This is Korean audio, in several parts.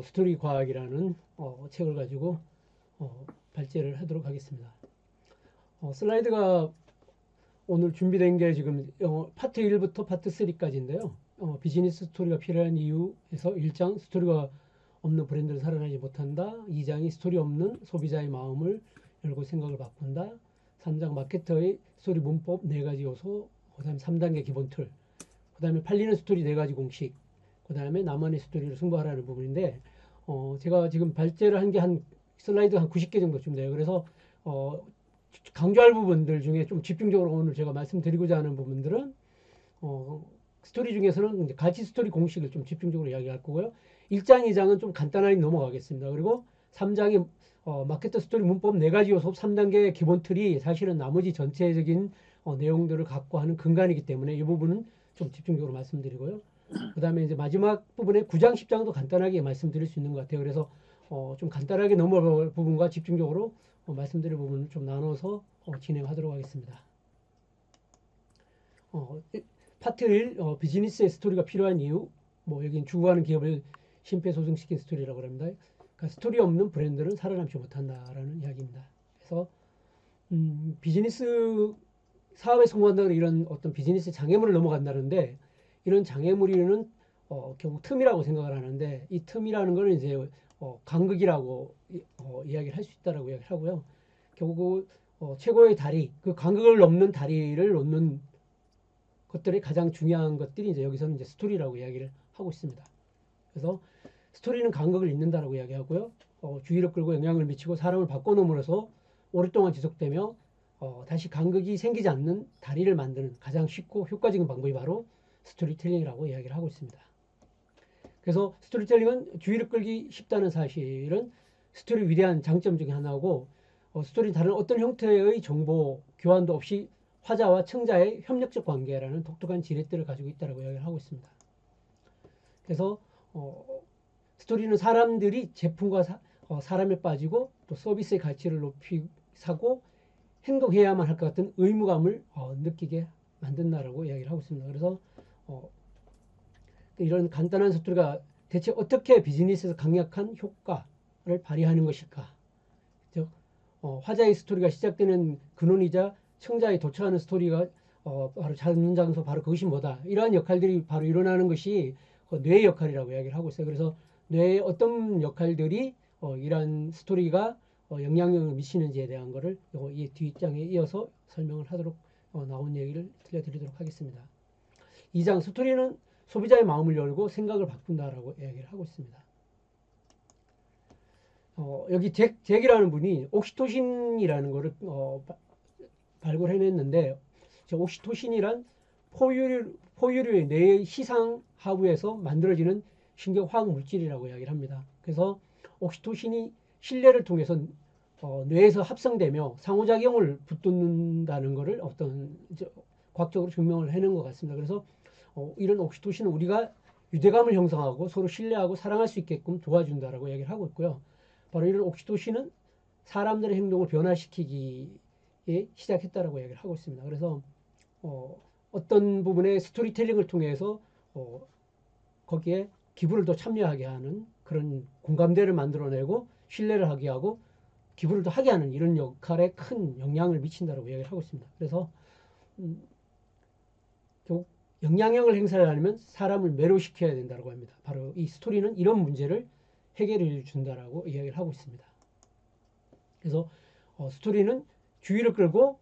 스토리 과학이라는 책을 가지고 발제를 하도록 하겠습니다. 슬라이드가 오늘 준비된 게 지금 파트 1부터 파트 3까지인데요. 비즈니스 스토리가 필요한 이유에서 1장 스토리가 없는 브랜드는 살아나지 못한다. 2장이 스토리 없는 소비자의 마음을 열고 생각을 바꾼다. 3장 마케터의 스토리 문법 4가지 요소. 그 다음에 3단계 기본 틀. 그 다음에 팔리는 스토리 4가지 공식. 그 다음에 나만의 스토리를 승부하라는 부분인데 제가 지금 발제를 한 게 한 슬라이드 한 90개 정도쯤 돼요. 그래서 강조할 부분들 중에 좀 집중적으로 오늘 제가 말씀드리고자 하는 부분들은 스토리 중에서는 이제 가치 스토리 공식을 좀 집중적으로 이야기할 거고요. 1장, 2장은 좀 간단하게 넘어가겠습니다. 그리고 3장이 마케터 스토리 문법 4가지 요소 3단계 기본 틀이 사실은 나머지 전체적인 내용들을 갖고 하는 근간이기 때문에 이 부분은 좀 집중적으로 말씀드리고요. 그 다음에 이제 마지막 부분에 9장, 10장도 간단하게 말씀드릴 수 있는 것 같아요. 그래서 좀 간단하게 넘어갈 부분과 집중적으로 말씀드릴 부분을 좀 나눠서 진행하도록 하겠습니다. 파트 1, 비즈니스의 스토리가 필요한 이유. 여긴 주구하는 기업을 심폐소생시킨 스토리라고 합니다. 그러니까 스토리 없는 브랜드는 살아남지 못한다라는 이야기입니다. 그래서 비즈니스 사업에 성공한다는 이런 어떤 비즈니스 장애물을 넘어간다는데 이런 장애물이는 결국 틈이라고 생각을 하는데 이 틈이라는 것은 이제 간극이라고 이야기를 할 수 있다라고 이야기를 하고요. 결국 최고의 다리, 그 간극을 넘는 다리를 놓는 것들이 가장 중요한 것들이 이제 여기서는 이제 스토리라고 이야기를 하고 있습니다. 그래서 스토리는 간극을 잇는다라고 이야기하고요. 주의를 끌고 영향을 미치고 사람을 바꿔놓음으로써 오랫동안 지속되며 다시 간극이 생기지 않는 다리를 만드는 가장 쉽고 효과적인 방법이 바로 스토리텔링이라고 이야기를 하고 있습니다. 그래서 스토리텔링은 주의를 끌기 쉽다는 사실은 스토리 위대한 장점 중에 하나고 스토리는 다른 어떤 형태의 정보 교환도 없이 화자와 청자의 협력적 관계라는 독특한 지렛대를 가지고 있다고 이야기를 하고 있습니다. 그래서 스토리는 사람들이 제품과 사람에 빠지고 또 서비스의 가치를 높이 사고 행동해야만 할 것 같은 의무감을 느끼게 만든다라고 이야기를 하고 있습니다. 그래서 이런 간단한 스토리가 대체 어떻게 비즈니스에서 강력한 효과를 발휘하는 것일까? 즉 화자의 스토리가 시작되는 근원이자 청자에 도착하는 스토리가 바로 잡는 장소 바로 그것이 뭐다. 이러한 역할들이 바로 일어나는 것이 뇌의 역할이라고 이야기를 하고 있어요. 그래서 뇌의 어떤 역할들이 이러한 스토리가 영향력을 미치는지에 대한 것을 이 뒷장에 이어서 설명을 하도록 나온 얘기를 들려드리도록 하겠습니다. 2장 스토리는 소비자의 마음을 열고 생각을 바꾼다라고 이야기를 하고 있습니다. 여기 잭이라는 분이 옥시토신이라는 것을 발굴해냈는데 옥시토신이란 포유류의 뇌의 시상 하부에서 만들어지는 신경화학 물질이라고 이야기를 합니다. 그래서 옥시토신이 신뢰를 통해서 뇌에서 합성되며 상호작용을 붙든다는 것을 과학적으로 증명을 해낸 것 같습니다. 그래서 이런 옥시토신은 우리가 유대감을 형성하고 서로 신뢰하고 사랑할 수 있게끔 도와준다라고 이야기를 하고 있고요. 바로 이런 옥시토신은 사람들의 행동을 변화시키기에 시작했다라고 이야기를 하고 있습니다. 그래서 어떤 부분의 스토리텔링을 통해서 거기에 기부를 더 참여하게 하는 그런 공감대를 만들어내고 신뢰를 하게 하고 기부를 더 하게 하는 이런 역할에 큰 영향을 미친다라고 이야기를 하고 있습니다. 그래서 결국 영향력을 행사하려면 사람을 매료시켜야 된다고 합니다. 바로 이 스토리는 이런 문제를 해결해 준다라고 이야기를 하고 있습니다. 그래서 스토리는 주의를 끌고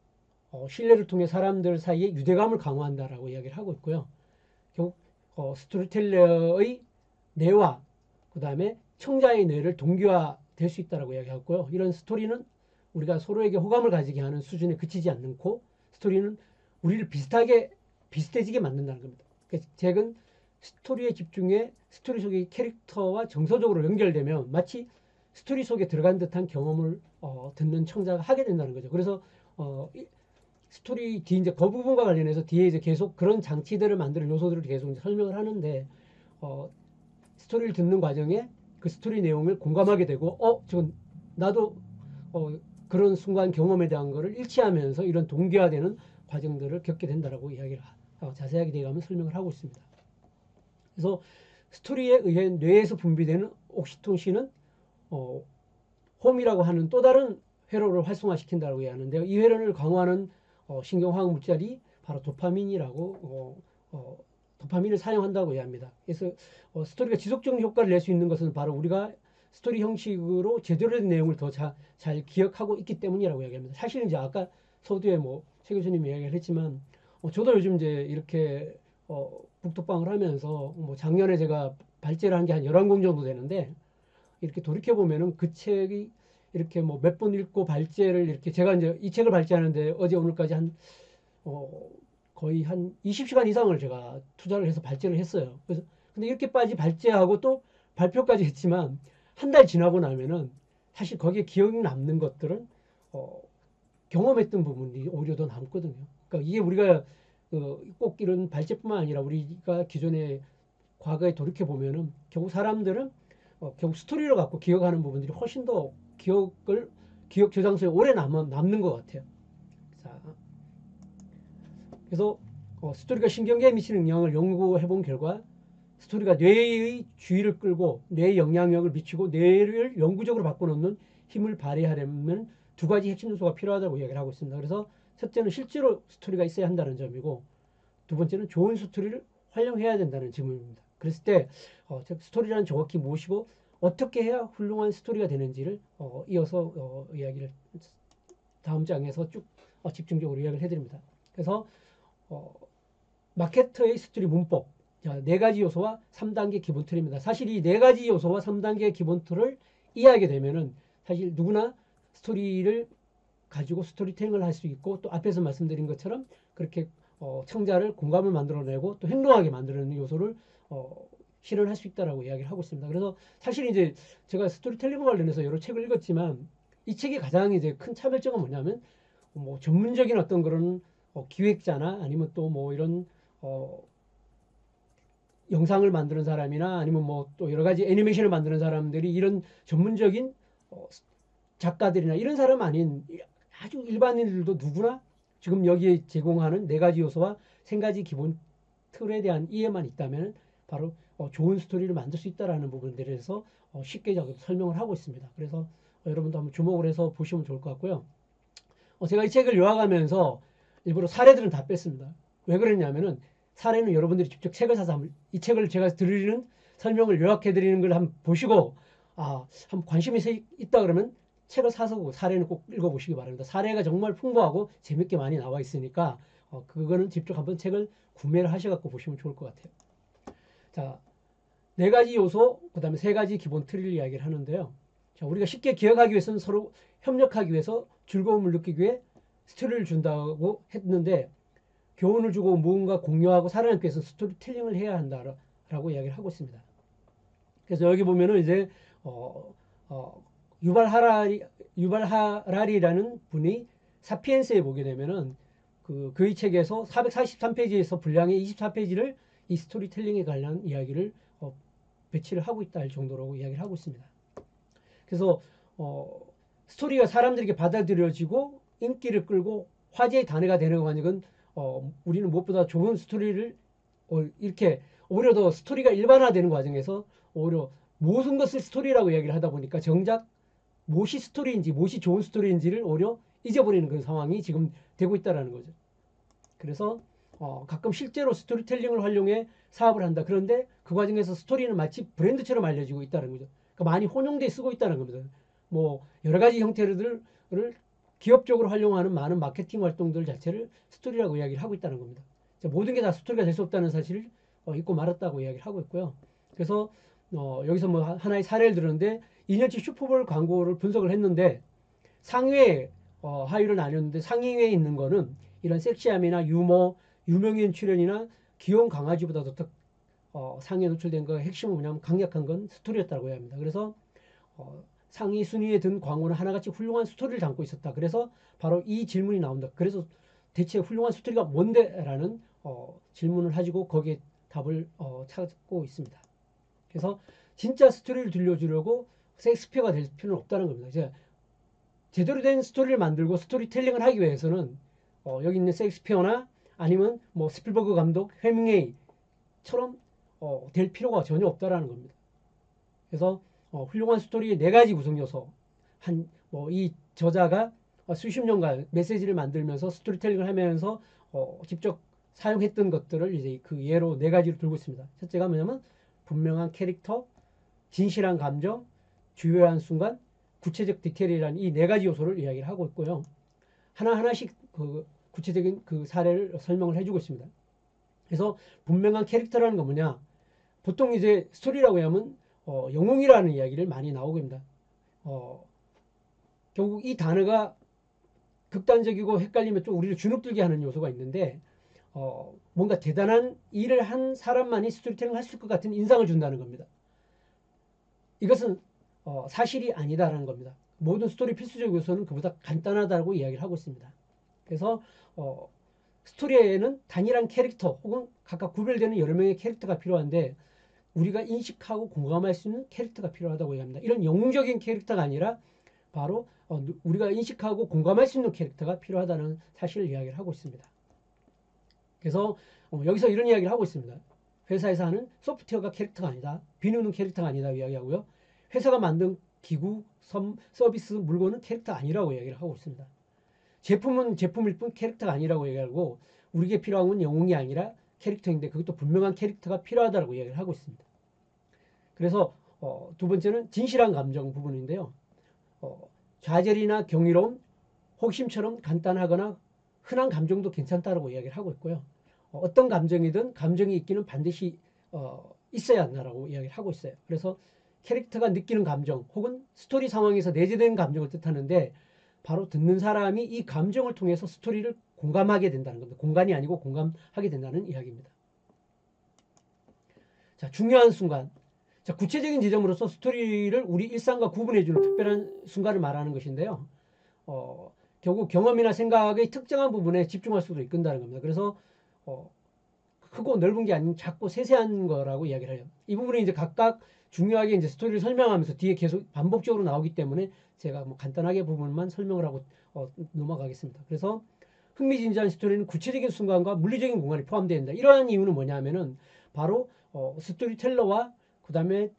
신뢰를 통해 사람들 사이에 유대감을 강화한다라고 이야기를 하고 있고요. 결국 스토리텔러의 뇌와 그 다음에 청자의 뇌를 동기화될 수 있다라고 이야기하고요. 이런 스토리는 우리가 서로에게 호감을 가지게 하는 수준에 그치지 않고 스토리는 우리를 비슷해지게 만든다는 겁니다. 그러니까 잭은 스토리에 집중해 스토리 속의 캐릭터와 정서적으로 연결되면 마치 스토리 속에 들어간 듯한 경험을 듣는 청자가 하게 된다는 거죠. 그래서 스토리 뒤 이제 그 부분과 관련해서 뒤에 이제 계속 그런 장치들을 만드는 요소들을 계속 설명을 하는데 스토리를 듣는 과정에 그 스토리 내용을 공감하게 되고 지금 나도 그런 순간 경험에 대한 거를 일치하면서 이런 동기화되는 과정들을 겪게 된다라고 이야기를 자세하게 대가면 설명을 하고 있습니다. 그래서 스토리에 의해 뇌에서 분비되는 옥시토신은 홈이라고 하는 또 다른 회로를 활성화시킨다고 이야기하는데요. 이 회로를 강화하는 신경화학 물질이 바로 도파민이라고 도파민을 사용한다고 이야기합니다. 그래서 스토리가 지속적인 효과를 낼 수 있는 것은 바로 우리가 스토리 형식으로 제대로 된 내용을 더 잘 기억하고 있기 때문이라고 이야기합니다. 사실 이제 아까 서두에 최 교수님이 이야기를 했지만 저도 요즘 이제 이렇게 북토방을 하면서 작년에 제가 발제를 한 게 한 11권 정도 되는데 이렇게 돌이켜 보면은 그 책이 이렇게 몇 번 읽고 발제를 이렇게 제가 이제 이 책을 발제하는데 어제 오늘까지 거의 한 20시간 이상을 제가 투자를 해서 발제를 했어요. 그래서 근데 이렇게까지 발제하고 또 발표까지 했지만 한 달 지나고 나면은 사실 거기에 기억이 남는 것들은 경험했던 부분이 오히려 더 남거든요. 그러니까 이게 우리가 꼭 이런 발제뿐만 아니라 우리가 기존에 과거에 돌이켜 보면은 결국 사람들은 결국 스토리를 갖고 기억하는 부분들이 훨씬 더 기억 저장소에 오래 남는 것 같아요. 자, 그래서 스토리가 신경계에 미치는 영향을 연구해 본 결과 스토리가 뇌의 주의를 끌고 뇌에 영향력을 미치고 뇌를 영구적으로 바꿔놓는 힘을 발휘하려면 두 가지 핵심 요소가 필요하다고 이야기를 하고 있습니다. 그래서 첫째는 실제로 스토리가 있어야 한다는 점이고 두 번째는 좋은 스토리를 활용해야 된다는 질문입니다. 그랬을 때 스토리란 정확히 무엇이고 어떻게 해야 훌륭한 스토리가 되는지를 이어서 이야기를 다음 장에서 쭉 집중적으로 이야기를 해드립니다. 그래서 마케터의 스토리 문법 네 가지 요소와 3단계 기본 틀입니다. 사실 이 네 가지 요소와 3단계 기본 틀을 이해하게 되면은 사실 누구나 스토리를 가지고 스토리텔링을 할 수 있고 또 앞에서 말씀드린 것처럼 그렇게 청자를 공감을 만들어내고 또 행동하게 만드는 요소를 실현할 수 있다라고 이야기를 하고 있습니다. 그래서 사실 이제 제가 스토리텔링과 관련해서 여러 책을 읽었지만 이 책의 가장 이제 큰 차별점은 뭐냐면 전문적인 어떤 그런 기획자나 아니면 또 이런 영상을 만드는 사람이나 아니면 또 여러 가지 애니메이션을 만드는 사람들이 이런 전문적인 작가들이나 이런 사람 아닌 아주 일반인들도 누구나 지금 여기에 제공하는 네 가지 요소와 세 가지 기본 틀에 대한 이해만 있다면 바로 좋은 스토리를 만들 수 있다라는 부분들에 대해서 쉽게 설명을 하고 있습니다. 그래서 여러분도 한번 주목을 해서 보시면 좋을 것 같고요. 제가 이 책을 요약하면서 일부러 사례들은 다 뺐습니다. 왜 그랬냐면은 사례는 여러분들이 직접 책을 사서 이 책을 제가 드리는 설명을 요약해 드리는 걸 한번 보시고 한번 관심이 있다 그러면 책을 사서 사례는 꼭 읽어보시기 바랍니다. 사례가 정말 풍부하고 재밌게 많이 나와 있으니까 그거는 직접 한번 책을 구매를 하셔갖고 보시면 좋을 것 같아요. 자, 네 가지 요소, 그 다음에 세 가지 기본 틀을 이야기를 하는데요. 자, 우리가 쉽게 기억하기 위해서는 서로 협력하기 위해서 즐거움을 느끼기 위해 스토리를 준다고 했는데 교훈을 주고 무언가 공유하고 살아남기 위해서 스토리텔링을 해야 한다라고 이야기를 하고 있습니다. 그래서 여기 보면은 이제 유발 하라리라는 분이 사피엔스에 보게 되면은 그의 책에서 443페이지에서 분량의 24페이지를 이 스토리텔링에 관한 이야기를 배치를 하고 있다 할 정도로 이야기를 하고 있습니다. 그래서 스토리가 사람들에게 받아들여지고 인기를 끌고 화제의 단어가 되는 과정은 우리는 무엇보다 좋은 스토리를 이렇게 오히려 더 스토리가 일반화되는 과정에서 오히려 모든 것을 스토리라고 이야기를 하다 보니까 정작 무엇이 스토리인지 무엇이 좋은 스토리인지를 오히려 잊어버리는 그런 상황이 지금 되고 있다는 거죠. 그래서 가끔 실제로 스토리텔링을 활용해 사업을 한다. 그런데 그 과정에서 스토리는 마치 브랜드처럼 알려지고 있다는 거죠. 그러니까 많이 혼용돼 쓰고 있다는 겁니다. 여러 가지 형태들을 기업적으로 활용하는 많은 마케팅 활동들 자체를 스토리라고 이야기를 하고 있다는 겁니다. 모든 게 다 스토리가 될 수 없다는 사실을 잊고 말았다고 이야기를 하고 있고요. 그래서 여기서 하나의 사례를 들었는데 2년치 슈퍼볼 광고를 분석을 했는데 상위에 하위를 나눴는데 상위에 있는 거는 이런 섹시함이나 유머, 유명인 출연이나 귀여운 강아지보다도 더 상위에 노출된 거 핵심은 뭐냐면 강력한 건 스토리였다고 합니다. 그래서 상위 순위에 든 광고는 하나같이 훌륭한 스토리를 담고 있었다. 그래서 바로 이 질문이 나온다. 그래서 대체 훌륭한 스토리가 뭔데? 라는 질문을 가지고 거기에 답을 찾고 있습니다. 그래서 진짜 스토리를 들려주려고 셰익스피어가 될 필요는 없다는 겁니다. 이제 제대로 된 스토리를 만들고 스토리텔링을 하기 위해서는 여기 있는 셰익스피어나 아니면 스필버그 감독, 해밍웨이처럼 될 필요가 전혀 없다라는 겁니다. 그래서 훌륭한 스토리의 4가지 구성 요소. 이 저자가 수십 년간 메시지를 만들면서 스토리텔링을 하면서 직접 사용했던 것들을 이제 그 예로 4가지를 들고 있습니다. 첫째가 뭐냐면 분명한 캐릭터, 진실한 감정, 주요한 순간, 구체적 디테일이라는 이 4가지 요소를 이야기를 하고 있고요. 하나하나씩 그 구체적인 그 사례를 설명을 해주고 있습니다. 그래서 분명한 캐릭터라는 건 뭐냐? 보통 이제 스토리라고 하면 영웅이라는 이야기를 많이 나오고 있습니다. 결국 이 단어가 극단적이고 헷갈리면 좀 우리를 주눅들게 하는 요소가 있는데 뭔가 대단한 일을 한 사람만이 스토리텔링을 할 수 있을 것 같은 인상을 준다는 겁니다. 이것은 사실이 아니다라는 겁니다. 모든 스토리 필수적 요소는 그보다 간단하다고 이야기를 하고 있습니다. 그래서 스토리에는 단일한 캐릭터 혹은 각각 구별되는 여러 명의 캐릭터가 필요한데 우리가 인식하고 공감할 수 있는 캐릭터가 필요하다고 얘기합니다. 이런 영웅적인 캐릭터가 아니라 바로 우리가 인식하고 공감할 수 있는 캐릭터가 필요하다는 사실을 이야기를 하고 있습니다. 그래서 여기서 이런 이야기를 하고 있습니다. 회사에서 하는 소프트웨어가 캐릭터가 아니다. 비누는 캐릭터가 아니다 이야기하고요. 회사가 만든 기구, 서비스, 물건은 캐릭터 아니라고 이야기를 하고 있습니다. 제품은 제품일 뿐 캐릭터가 아니라고 얘기하고 우리에게 필요한 건 영웅이 아니라 캐릭터인데 그것도 분명한 캐릭터가 필요하다고 이야기를 하고 있습니다. 그래서 두 번째는 진실한 감정 부분인데요. 좌절이나 경이로움, 호기심처럼 간단하거나 흔한 감정도 괜찮다고 이야기를 하고 있고요. 어떤 감정이든 감정이 있기는 반드시 있어야 한다라고 이야기를 하고 있어요. 그래서 캐릭터가 느끼는 감정 혹은 스토리 상황에서 내재되는 감정을 뜻하는데 바로 듣는 사람이 이 감정을 통해서 스토리를 공감하게 된다는 겁니다. 공간이 아니고 공감하게 된다는 이야기입니다. 자, 중요한 순간. 자, 구체적인 지점으로서 스토리를 우리 일상과 구분해주는 특별한 순간을 말하는 것인데요. 결국 경험이나 생각의 특정한 부분에 집중할 수도 있다는 겁니다. 그래서 크고 넓은 게 아닌 작고 세세한 거라고 이야기를 해요. 이 부분이 이제 각각 중요하게 이제 스토리를 설명하면서 뒤에 계속 반복적으로 나오기 때문에 제가 뭐 간단하게 부분만 설명을 하고 넘어가겠습니다. 그래서 흥미진진한 스토리는 구체적인 순간과 물리적인 공간이 포함되어 있다. 이러한 이유는 뭐냐면은 바로 스토리텔러와 그 다음에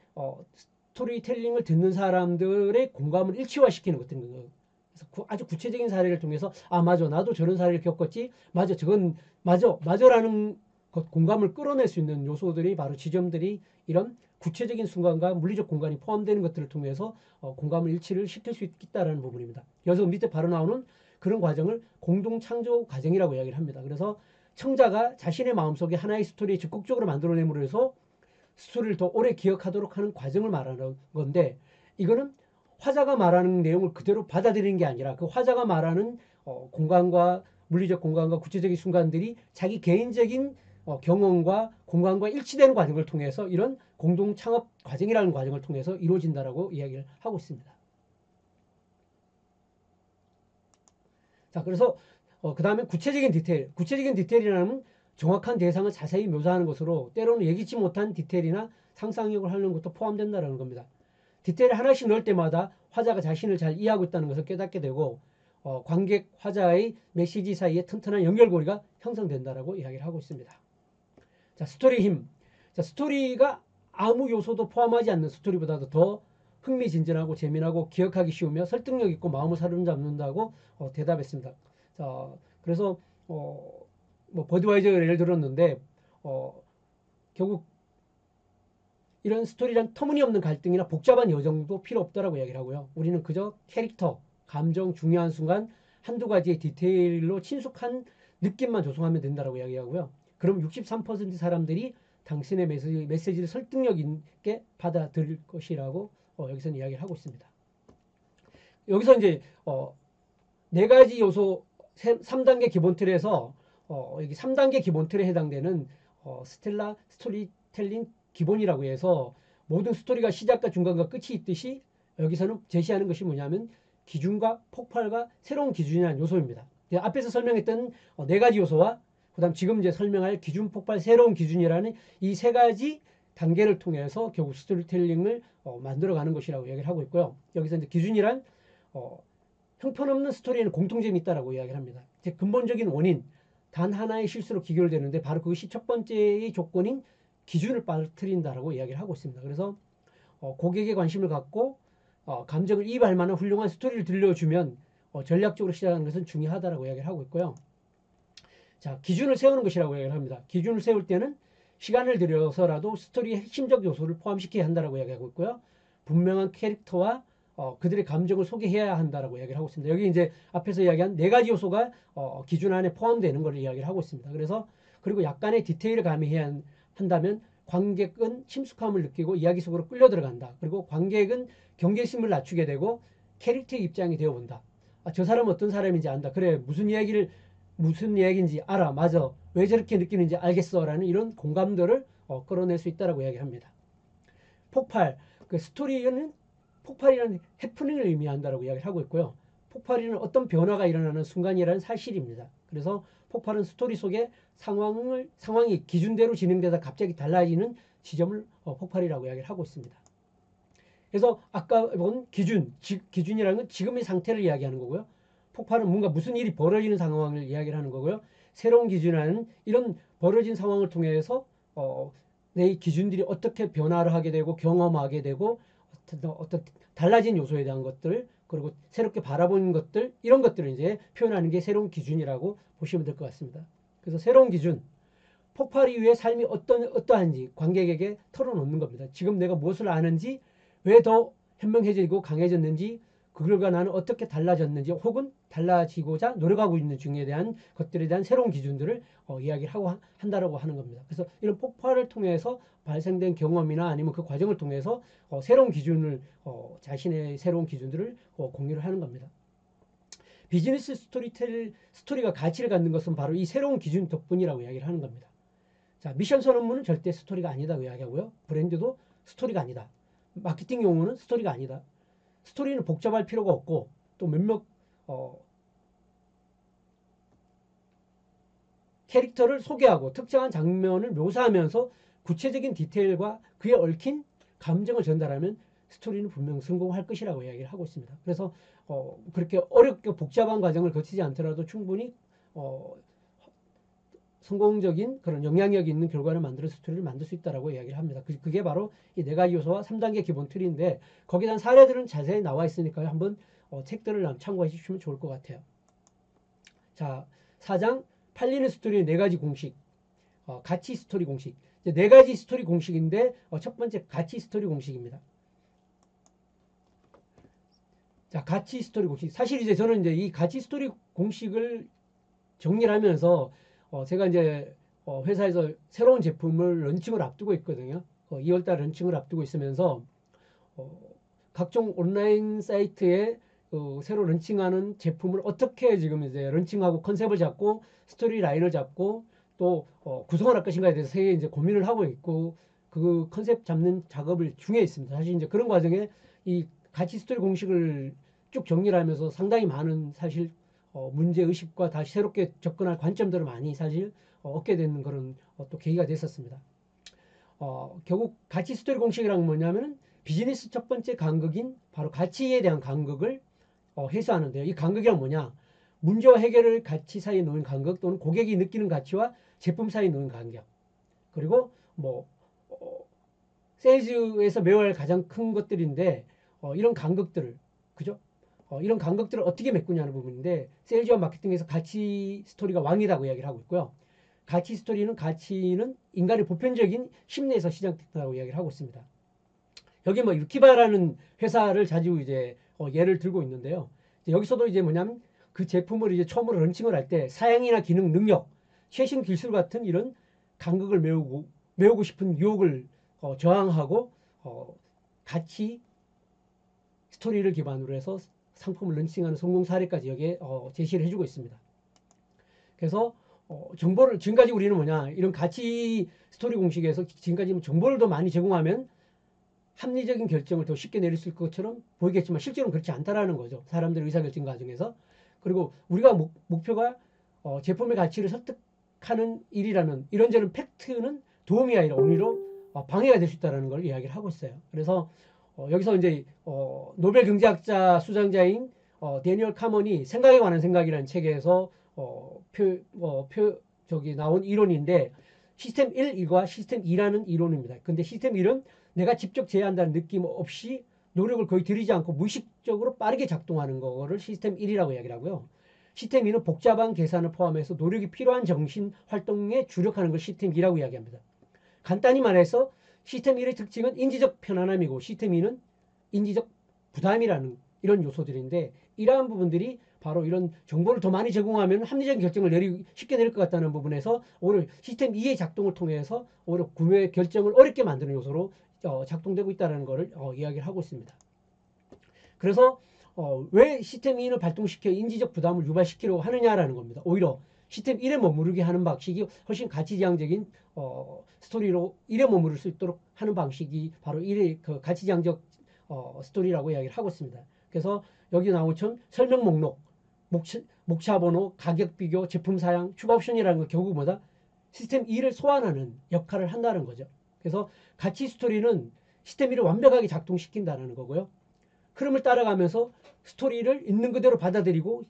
스토리텔링을 듣는 사람들의 공감을 일치화시키는 것들인 그래서 아주 구체적인 사례를 통해서 맞아 나도 저런 사례를 겪었지 맞아 저건 맞아라는 공감을 끌어낼 수 있는 요소들이 바로 지점들이 이런 구체적인 순간과 물리적 공간이 포함되는 것들을 통해서 공감을 일치를 시킬 수 있다는 부분입니다. 여기서 밑에 바로 나오는 그런 과정을 공동 창조 과정이라고 이야기를 합니다. 그래서 청자가 자신의 마음속에 하나의 스토리를 적극적으로 만들어내므로 해서 스토리를 더 오래 기억하도록 하는 과정을 말하는 건데 이거는 화자가 말하는 내용을 그대로 받아들이는 게 아니라 그 화자가 말하는 공간과 물리적 공간과 구체적인 순간들이 자기 개인적인 경험과 공간과 일치되는 과정을 통해서 이런 공동 창업 과정이라는 과정을 통해서 이루어진다라고 이야기를 하고 있습니다. 자, 그래서 그 다음에 구체적인 디테일. 구체적인 디테일이라는 정확한 대상을 자세히 묘사하는 것으로 때로는 예기치 못한 디테일이나 상상력을 하는 것도 포함된다는 겁니다. 디테일을 하나씩 넣을 때마다 화자가 자신을 잘 이해하고 있다는 것을 깨닫게 되고 관객, 화자의 메시지 사이에 튼튼한 연결고리가 형성된다라고 이야기를 하고 있습니다. 자, 스토리 힘. 자, 스토리가 아무 요소도 포함하지 않는 스토리보다도 더 흥미진진하고 재미나고 기억하기 쉬우며 설득력 있고 마음을 사로잡는다고 대답했습니다. 자, 그래서 뭐 버드와이저가 예를 들었는데 결국 이런 스토리란 터무니없는 갈등이나 복잡한 여정도 필요 없다라고 이야기를 하고요. 우리는 그저 캐릭터, 감정, 중요한 순간 한두 가지의 디테일로 친숙한 느낌만 조성하면 된다라고 이야기하고요. 그럼 63% 사람들이 당신의 메시지를 설득력 있게 받아들일 것이라고 여기서는 이야기를 하고 있습니다. 여기서 이제 4가지 요소 3단계 기본 틀에서 여기 3단계 기본 틀에 해당되는 스텔라 스토리텔링 기본이라고 해서 모든 스토리가 시작과 중간과 끝이 있듯이 여기서는 제시하는 것이 뭐냐면 기준과 폭발과 새로운 기준이라는 요소입니다. 앞에서 설명했던 4가지 요소와 그다음 지금 이제 설명할 기준, 폭발, 새로운 기준이라는 이 3가지 단계를 통해서 결국 스토리텔링을 만들어가는 것이라고 이야기를 하고 있고요. 여기서 이제 기준이란 형편없는 스토리에는 공통점이 있다라고 이야기를 합니다. 근본적인 원인, 단 하나의 실수로 기결되는데 바로 그것이 첫 번째의 조건인 기준을 빠뜨린다라고 이야기를 하고 있습니다. 그래서 고객의 관심을 갖고 감정을 이입할 만한 훌륭한 스토리를 들려주면 전략적으로 시작하는 것은 중요하다라고 이야기를 하고 있고요. 자, 기준을 세우는 것이라고 이야기를 합니다. 기준을 세울 때는 시간을 들여서라도 스토리의 핵심적 요소를 포함시켜야 한다라고 이야기하고 있고요. 분명한 캐릭터와 그들의 감정을 소개해야 한다라고 이야기를 하고 있습니다. 여기 이제 앞에서 이야기한 네 가지 요소가 기준 안에 포함되는 걸 이야기를 하고 있습니다. 그래서 그리고 약간의 디테일을 가미해야 한다면 관객은 친숙함을 느끼고 이야기 속으로 끌려 들어간다. 그리고 관객은 경계심을 낮추게 되고 캐릭터의 입장이 되어 본다. 저 사람은 어떤 사람인지 안다. 그래, 무슨 이야기인지 알아. 맞아. 왜 저렇게 느끼는지 알겠어. 라는 이런 공감들을 끌어낼 수 있다라고 이야기합니다. 폭발. 그 스토리는 폭발이라는 해프닝을 의미한다라고 이야기를 하고 있고요. 폭발이는 어떤 변화가 일어나는 순간이라는 사실입니다. 그래서 폭발은 스토리 속에 상황이 기준대로 진행되다 갑자기 달라지는 지점을 폭발이라고 이야기를 하고 있습니다. 그래서 아까 본 기준이라는 건 지금의 상태를 이야기하는 거고요. 폭발은 뭔가 무슨 일이 벌어지는 상황을 이야기를 하는 거고요. 새로운 기준이라는 이런 벌어진 상황을 통해서 내 기준들이 어떻게 변화를 하게 되고 경험하게 되고 어떤 달라진 요소에 대한 것들 그리고 새롭게 바라보는 것들 이런 것들을 이제 표현하는 게 새로운 기준이라고 보시면 될 것 같습니다. 그래서 새로운 기준 폭발 이후의 삶이 어떠한지 관객에게 털어놓는 겁니다. 지금 내가 무엇을 아는지 왜 더 현명해지고 강해졌는지 그들과 나는 어떻게 달라졌는지 혹은 달라지고자 노력하고 있는 중에 대한 것들에 대한 새로운 기준들을 이야기를 하고 한다라고 하는 겁니다. 그래서 이런 폭발을 통해서 발생된 경험이나 아니면 그 과정을 통해서 새로운 기준을 자신의 새로운 기준들을 공유를 하는 겁니다. 비즈니스 스토리가 가치를 갖는 것은 바로 이 새로운 기준 덕분이라고 이야기를 하는 겁니다. 자, 미션 선언문은 절대 스토리가 아니다고 이야기하고요. 브랜드도 스토리가 아니다. 마케팅 용어는 스토리가 아니다. 스토리는 복잡할 필요가 없고 또 몇몇 캐릭터를 소개하고 특정한 장면을 묘사하면서 구체적인 디테일과 그에 얽힌 감정을 전달하면 스토리는 분명 성공할 것이라고 이야기를 하고 있습니다. 그래서 그렇게 어렵게 복잡한 과정을 거치지 않더라도 충분히 성공적인 그런 영향력 있는 결과를 만들어 스토리를 만들 수 있다라고 이야기를 합니다. 그게 바로 이 네 가지 요소와 3단계 기본 틀인데 거기에 대한 사례들은 자세히 나와 있으니까요. 한번 책들을 참고해 주시면 좋을 것 같아요. 자, 4장 팔리는 스토리의 네 가지 공식, 가치 스토리 공식. 네 가지 스토리 공식인데 첫 번째 가치 스토리 공식입니다. 자, 가치 스토리 공식. 사실 이제 저는 이제 이 가치 스토리 공식을 정리를 하면서 제가 이제 회사에서 새로운 제품을 런칭을 앞두고 있거든요. 2월달 런칭을 앞두고 있으면서 각종 온라인 사이트에 새로 런칭하는 제품을 어떻게 지금 이제 런칭하고 컨셉을 잡고 스토리 라인을 잡고 또 구성을 할 것인가에 대해서 세계 이제 고민을 하고 있고 그 컨셉 잡는 작업을 중에 있습니다. 사실 이제 그런 과정에 이 가치 스토리 공식을 쭉 정리를 하면서 상당히 많은 사실 문제 의식과 다시 새롭게 접근할 관점들을 많이 사실 얻게 되는 그런 또 계기가 됐었습니다. 결국 가치 스토리 공식이란 뭐냐면은 비즈니스 첫 번째 간극인 바로 가치에 대한 간극을 해소하는데요. 이 간극이란 뭐냐? 문제와 해결을 가치 사이에 놓인 간극 또는 고객이 느끼는 가치와 제품 사이에 놓인 간격. 그리고 뭐 세일즈에서 메워야 할 가장 큰 것들인데 이런 간극들을 그죠? 이런 간극들을 어떻게 메꾸냐는 부분인데 세일즈와 마케팅에서 가치 스토리가 왕이라고 이야기를 하고 있고요. 가치는 인간의 보편적인 심리에서 시작됐다고 이야기를 하고 있습니다. 여기 뭐 유키바라는 회사를 자주 이제 예를 들고 있는데요. 여기서도 이제 뭐냐면 그 제품을 이제 처음으로 런칭을 할 때 사양이나 기능, 능력, 최신 기술 같은 이런 간극을 메우고 싶은 유혹을 저항하고 가치 스토리를 기반으로 해서 상품을 런칭하는 성공 사례까지 여기에 제시를 해주고 있습니다. 그래서 정보를 지금까지 우리는 뭐냐 이런 가치 스토리 공식에서 지금까지 정보를 더 많이 제공하면 합리적인 결정을 더 쉽게 내릴 수 있을 것처럼 보이겠지만 실제로는 그렇지 않다라는 거죠. 사람들의 의사결정 과정에서. 그리고 우리가 목표가 제품의 가치를 설득하는 일이라는 이런저런 팩트는 도움이 아니라 오히려 방해가 될 수 있다는 걸 이야기를 하고 있어요. 그래서 여기서 이제 노벨 경제학자 수장자인 데니얼 카먼이 생각에 관한 생각이라는 책에서 나온 이론인데 시스템 1과 시스템 2라는 이론입니다. 근데 시스템 1은 내가 직접 제어한다는 느낌 없이 노력을 거의 들이지 않고 무의식적으로 빠르게 작동하는 거를 시스템 1이라고 이야기를 하고요. 시스템 2는 복잡한 계산을 포함해서 노력이 필요한 정신 활동에 주력하는 걸 시스템 2라고 이야기합니다. 간단히 말해서 시스템 1의 특징은 인지적 편안함이고 시스템 2는 인지적 부담이라는 이런 요소들인데, 이러한 부분들이 바로 이런 정보를 더 많이 제공하면 합리적인 결정을 쉽게 내릴 것 같다는 부분에서 오히려 시스템 2의 작동을 통해서 오히려 구매 결정을 어렵게 만드는 요소로 작동되고 있다는 것을 이야기를 하고 있습니다. 그래서 왜 시스템 2를 발동시켜 인지적 부담을 유발시키려고 하느냐라는 겁니다. 오히려 시스템 1에 머무르게 하는 방식이 훨씬 가치지향적인 스토리로 1에 머무를 수 있도록 하는 방식이 바로 1의 그 가치지향적 스토리라고 이야기를 하고 있습니다. 그래서 여기 나온 것처럼 설명 목록, 목차 번호, 가격 비교, 제품 사양, 추가 옵션이라는 건 결국 뭐다? 시스템 2를 소환하는 역할을 한다는 거죠. 그래서 가치 스토리는 시스템 2를 완벽하게 작동시킨다는 거고요. 흐름을 따라가면서 스토리를 있는 그대로 받아들이고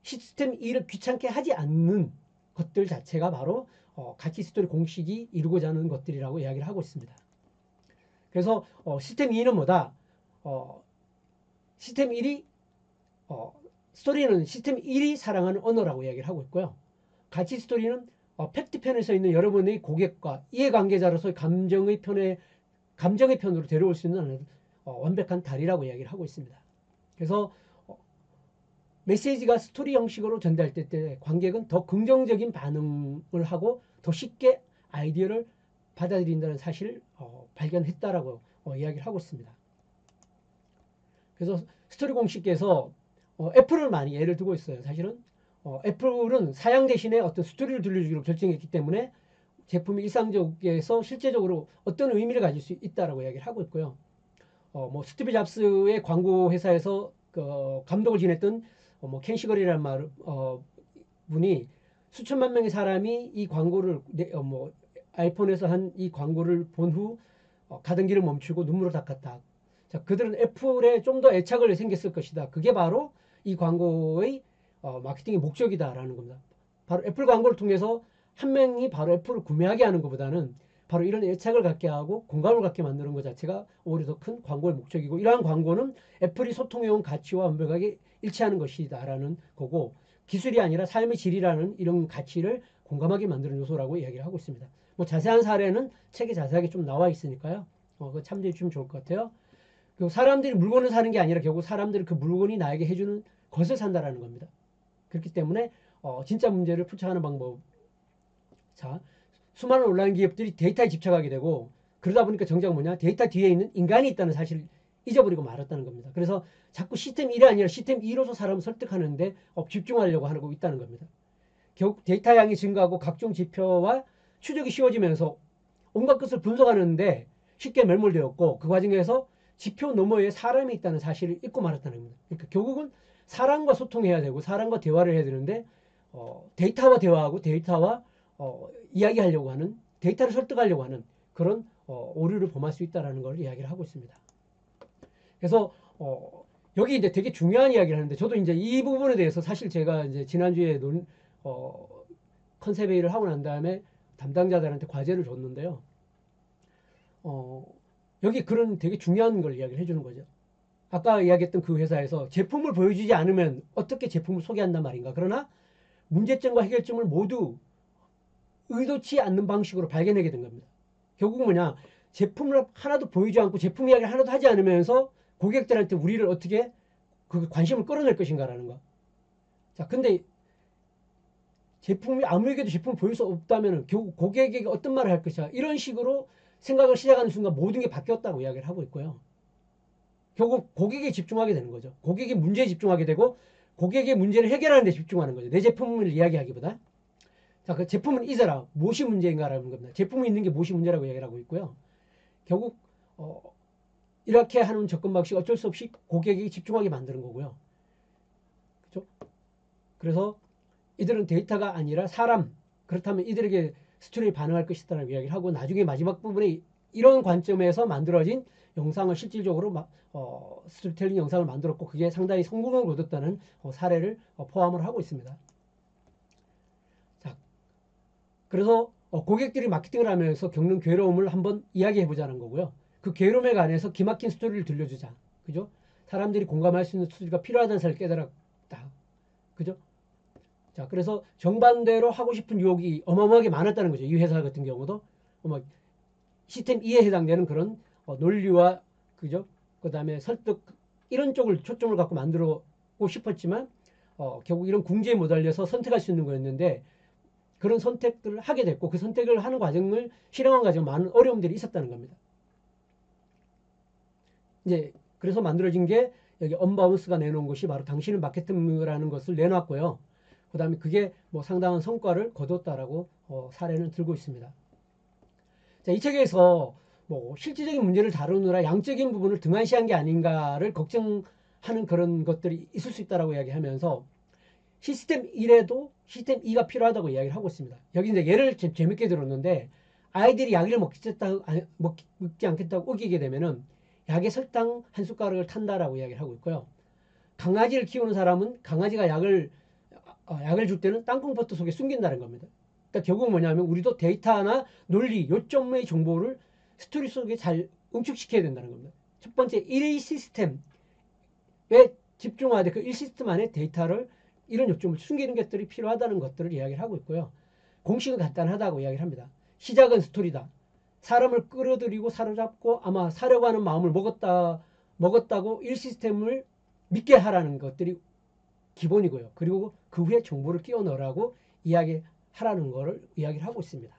시스템 2를 귀찮게 하지 않는 것들 자체가 바로 가치 스토리 공식이 이루고자 하는 것들이라고 이야기를 하고 있습니다. 그래서 시스템 2는 뭐다? 시스템 1이 스토리는 시스템 1이 사랑하는 언어라고 이야기를 하고 있고요. 가치 스토리는 팩트 편에 서 있는 여러분의 고객과 이해관계자로서 감정의 편으로 데려올 수 있는 완벽한 다리라고 이야기를 하고 있습니다. 그래서 메시지가 스토리 형식으로 전달될 때 관객은 더 긍정적인 반응을 하고 더 쉽게 아이디어를 받아들인다는 사실을 발견했다라고 이야기를 하고 있습니다. 그래서 스토리 공식에서 애플을 많이 예를 들고 있어요. 사실은 애플은 사양 대신에 어떤 스토리를 들려주기로 결정했기 때문에 제품이 일상적에서 실제적으로 어떤 의미를 가질 수 있다라고 이야기를 하고 있고요. 뭐 스티브 잡스의 광고 회사에서 감독을 지냈던 뭐 켄시거리라는 분이 수천만 명의 사람이 이 광고를 뭐 아이폰에서 한 이 광고를 본 후 가던 길을 멈추고 눈물을 닦았다. 자, 그들은 애플에 좀 더 애착을 생겼을 것이다. 그게 바로 이 광고의 마케팅의 목적이다라는 겁니다. 바로 애플 광고를 통해서 한 명이 바로 애플을 구매하게 하는 것보다는 바로 이런 애착을 갖게 하고 공감을 갖게 만드는 것 자체가 오히려 더 큰 광고의 목적이고, 이러한 광고는 애플이 소통해온 가치와 완벽하게 일치하는 것이다라는 거고, 기술이 아니라 삶의 질이라는 이런 가치를 공감하게 만드는 요소라고 이야기를 하고 있습니다. 뭐 자세한 사례는 책에 자세하게 좀 나와 있으니까요. 그거 참조해 주시면 좋을 것 같아요. 그리고 사람들이 물건을 사는 게 아니라 결국 사람들이 그 물건이 나에게 해주는 것을 산다라는 겁니다. 그렇기 때문에 진짜 문제를 풀쳐가는 방법. 자, 수많은 온라인 기업들이 데이터에 집착하게 되고, 그러다 보니까 정작 뭐냐? 데이터 뒤에 있는 인간이 있다는 사실을 잊어버리고 말았다는 겁니다. 그래서 자꾸 시스템 1이 아니라 시스템 2로서 사람을 설득하는데 집중하려고 하고 있다는 겁니다. 결국 데이터 양이 증가하고 각종 지표와 추적이 쉬워지면서 온갖 것을 분석하는데 쉽게 매몰되었고, 그 과정에서 지표 너머에 사람이 있다는 사실을 잊고 말았다는 겁니다. 그러니까 결국은 사람과 소통해야 되고 사람과 대화를 해야 되는데 데이터와 대화하고 데이터와 이야기하려고 하는, 데이터를 설득하려고 하는 그런 오류를 범할 수 있다는 걸 이야기를 하고 있습니다. 그래서 여기 이제 되게 중요한 이야기를 하는데, 저도 이제 이 부분에 대해서 사실 제가 이제 지난주에 컨셉 회의를 하고 난 다음에 담당자들한테 과제를 줬는데요. 여기 그런 되게 중요한 걸 이야기를 해주는 거죠. 아까 이야기했던 그 회사에서 제품을 보여주지 않으면 어떻게 제품을 소개한단 말인가. 그러나 문제점과 해결점을 모두 의도치 않는 방식으로 발견하게 된 겁니다. 결국 뭐냐, 제품을 하나도 보이지 않고 제품 이야기를 하나도 하지 않으면서 고객들한테 우리를 어떻게 그 관심을 끌어낼 것인가라는 거. 자, 근데 제품이 아무에게도 제품을 보일 수 없다면 결국 고객에게 어떤 말을 할 것이야. 이런 식으로 생각을 시작하는 순간 모든 게 바뀌었다고 이야기를 하고 있고요. 결국 고객에 집중하게 되는 거죠. 고객의 문제에 집중하게 되고 고객의 문제를 해결하는 데 집중하는 거죠. 내 제품을 이야기하기보다. 자, 그 제품은 잊어라. 무엇이 문제인가라는 겁니다. 제품이 있는 게 무엇이 문제라고 이야기를 하고 있고요. 결국 이렇게 하는 접근 방식 어쩔 수 없이 고객에게 집중하게 만드는 거고요. 그렇죠? 그래서 이들은 데이터가 아니라 사람, 그렇다면 이들에게 스토리에 반응할 것이다라고 이야기를 하고, 나중에 마지막 부분에 이런 관점에서 만들어진 영상을 실질적으로 스토리텔링 영상을 만들었고 그게 상당히 성공을 거뒀다는 사례를 포함을 하고 있습니다. 자, 그래서 고객들이 마케팅을 하면서 겪는 괴로움을 한번 이야기해 보자는 거고요. 그 괴로움에 관해서 기막힌 스토리를 들려주자. 그죠? 사람들이 공감할 수 있는 스토리가 필요하다는 사실을 깨달았다. 그죠? 자, 그래서 정반대로 하고 싶은 유혹이 어마어마하게 많았다는 거죠. 이 회사 같은 경우도 시스템 2에 해당되는 그런 논리와 그죠? 그다음에 설득 이런 쪽을 초점을 갖고 만들고 싶었지만 결국 이런 궁지에 못달려서 선택할 수 있는 거였는데 그런 선택들을 하게 됐고 그 선택을 하는 과정을 실행한 과정 많은 어려움들이 있었다는 겁니다. 이제 그래서 만들어진 게 여기 언바운스가 내놓은 것이 바로 당신은 마케팅이라는 것을 내놨고요. 그 다음에 그게 뭐 상당한 성과를 거뒀다라고 사례는 들고 있습니다. 자, 이 책에서 뭐 실질적인 문제를 다루느라 양적인 부분을 등한시한 게 아닌가를 걱정하는 그런 것들이 있을 수 있다라고 이야기하면서 시스템 1에도 시스템 2가 필요하다고 이야기를 하고 있습니다. 여기 이제 예를 재밌게 들었는데 아이들이 약을 먹지 않겠다고 우기게 되면은 약에 설탕 한 숟가락을 탄다라고 이야기를 하고 있고요. 강아지를 키우는 사람은 강아지가 약을 줄 때는 땅콩버터 속에 숨긴다는 겁니다. 그러니까 결국 뭐냐면 우리도 데이터나 논리, 요점의 정보를 스토리 속에 잘 응축시켜야 된다는 겁니다. 첫 번째 1 시스템에 집중하되 그 1 시스템 안에 데이터를 이런 요점을 숨기는 것들이 필요하다는 것들을 이야기를 하고 있고요. 공식은 간단하다고 이야기를 합니다. 시작은 스토리다. 사람을 끌어들이고 사로잡고 아마 사려고 하는 마음을 먹었다고 1 시스템을 믿게 하라는 것들이 기본이고요. 그리고 그 후에 정보를 끼워 넣으라고 이야기하라는 것을 이야기를 하고 있습니다.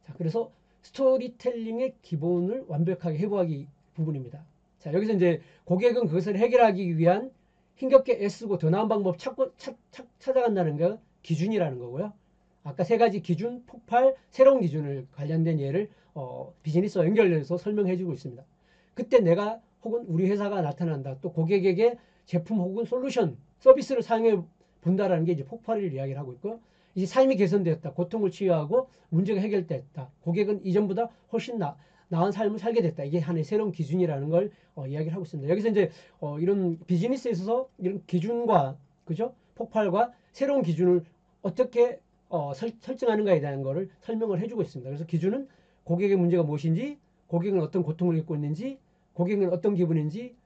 자, 그래서 스토리텔링의 기본을 완벽하게 해부하기 부분입니다. 자, 여기서 이제 고객은 그것을 해결하기 위한 힘겹게 애쓰고 더 나은 방법 찾아간다는 게 기준이라는 거고요. 아까 세 가지 기준, 폭발, 새로운 기준을 관련된 예를 비즈니스와 연결해서 설명해주고 있습니다. 그때 내가 혹은 우리 회사가 나타난다. 또 고객에게 제품 혹은 솔루션, 서비스를 사용해 본다라는 게 이제 폭발을 이야기를 하고 있고, 이제 삶이 개선되었다. 고통을 치유하고 문제가 해결됐다. 고객은 이전보다 훨씬 나은 삶을 살게 됐다. 이게 하나의 새로운 기준이라는 걸 이야기를 하고 있습니다. 여기서 이제 이런 비즈니스에 있어서 이런 기준과 그죠? 폭발과 새로운 기준을 어떻게 설정하는가에 대한 거를 설명을 해주고 있습니다. 그래서 기준은 고객의 문제가 무엇인지, 고객은 어떤 고통을 겪고 있는지, 고객은 어떤 기분인지,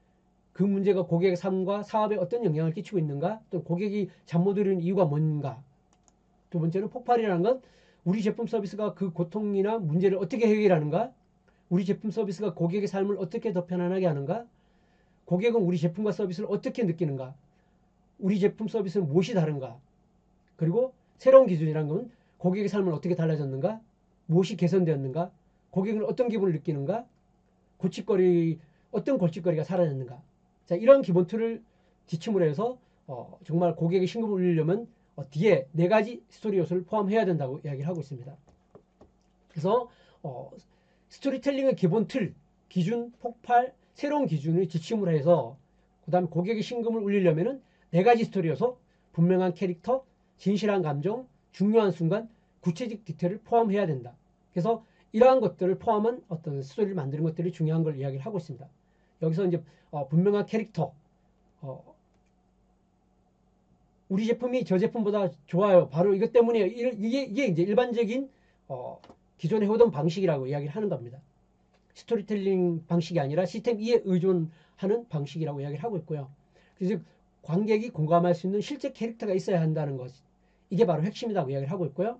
그 문제가 고객의 삶과 사업에 어떤 영향을 끼치고 있는가, 또 고객이 잠 못 이루는 이유가 뭔가. 두 번째는 폭발이라는 건 우리 제품 서비스가 그 고통이나 문제를 어떻게 해결하는가, 우리 제품 서비스가 고객의 삶을 어떻게 더 편안하게 하는가, 고객은 우리 제품과 서비스를 어떻게 느끼는가, 우리 제품 서비스는 무엇이 다른가, 그리고 새로운 기준이라는 건 고객의 삶은 어떻게 달라졌는가, 무엇이 개선되었는가, 고객은 어떤 기분을 느끼는가, 어떤 골칫거리가 사라졌는가. 자, 이런 기본 틀을 지침으로 해서 정말 고객의 신금을 올리려면 뒤에 네 가지 스토리 요소를 포함해야 된다고 이야기를 하고 있습니다. 그래서 스토리텔링의 기본 틀, 기준, 폭발, 새로운 기준을 지침으로 해서 그 다음에 고객의 신금을 올리려면 네 가지 스토리 요소, 분명한 캐릭터, 진실한 감정, 중요한 순간, 구체적 디테일을 포함해야 된다. 그래서 이러한 것들을 포함한 어떤 스토리를 만드는 것들이 중요한 걸 이야기를 하고 있습니다. 여기서 이제 분명한 캐릭터, 우리 제품이 저 제품보다 좋아요. 바로 이것 때문에 이게 이제 일반적인 기존에 해오던 방식이라고 이야기를 하는 겁니다. 스토리텔링 방식이 아니라 시스템 2에 의존하는 방식이라고 이야기를 하고 있고요. 그래서 관객이 공감할 수 있는 실제 캐릭터가 있어야 한다는 것, 이게 바로 핵심이라고 이야기를 하고 있고요.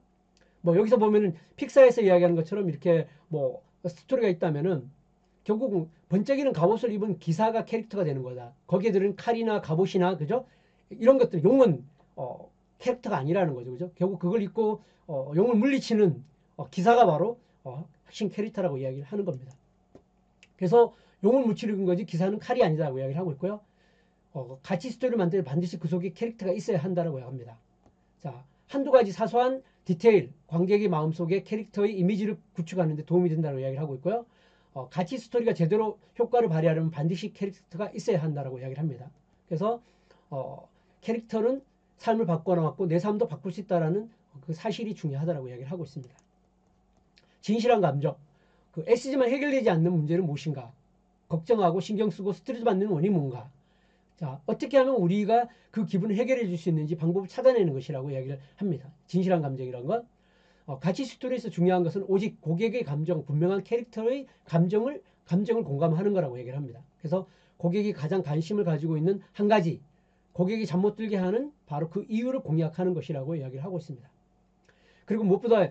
뭐 여기서 보면은 픽사에서 이야기하는 것처럼 이렇게 뭐 스토리가 있다면은 결국 번쩍이는 갑옷을 입은 기사가 캐릭터가 되는 거다. 거기에 들은 칼이나 갑옷이나 그죠? 이런 것들 용은 캐릭터가 아니라는 거죠. 그죠? 결국 그걸 입고 용을 물리치는 기사가 바로 핵심 캐릭터라고 이야기를 하는 겁니다. 그래서 용을 물리치는 거지 기사는 칼이 아니다라고 이야기를 하고 있고요. 같이 스토리를 만들 때 반드시 그 속에 캐릭터가 있어야 한다라고 합니다. 자, 한두 가지 사소한 디테일, 관객의 마음속에 캐릭터의 이미지를 구축하는 데 도움이 된다고 이야기를 하고 있고요. 같이 스토리가 제대로 효과를 발휘하려면 반드시 캐릭터가 있어야 한다라고 이야기를 합니다. 그래서 캐릭터는 삶을 바꿔나왔고 내 삶도 바꿀 수 있다라는 그 사실이 중요하다라고 이야기를 하고 있습니다. 진실한 감정, 그 애쓰지만 해결되지 않는 문제는 무엇인가? 걱정하고 신경 쓰고 스트레스 받는 원인이 뭔가? 자, 어떻게 하면 우리가 그 기분을 해결해 줄 수 있는지 방법을 찾아내는 것이라고 이야기를 합니다. 진실한 감정이란 건 가치 스토리에서 중요한 것은 오직 고객의 감정, 분명한 캐릭터의 감정을 공감하는 거라고 얘기를 합니다. 그래서 고객이 가장 관심을 가지고 있는 한 가지, 고객이 잠 못 들게 하는 바로 그 이유를 공략하는 것이라고 이야기를 하고 있습니다. 그리고 무엇보다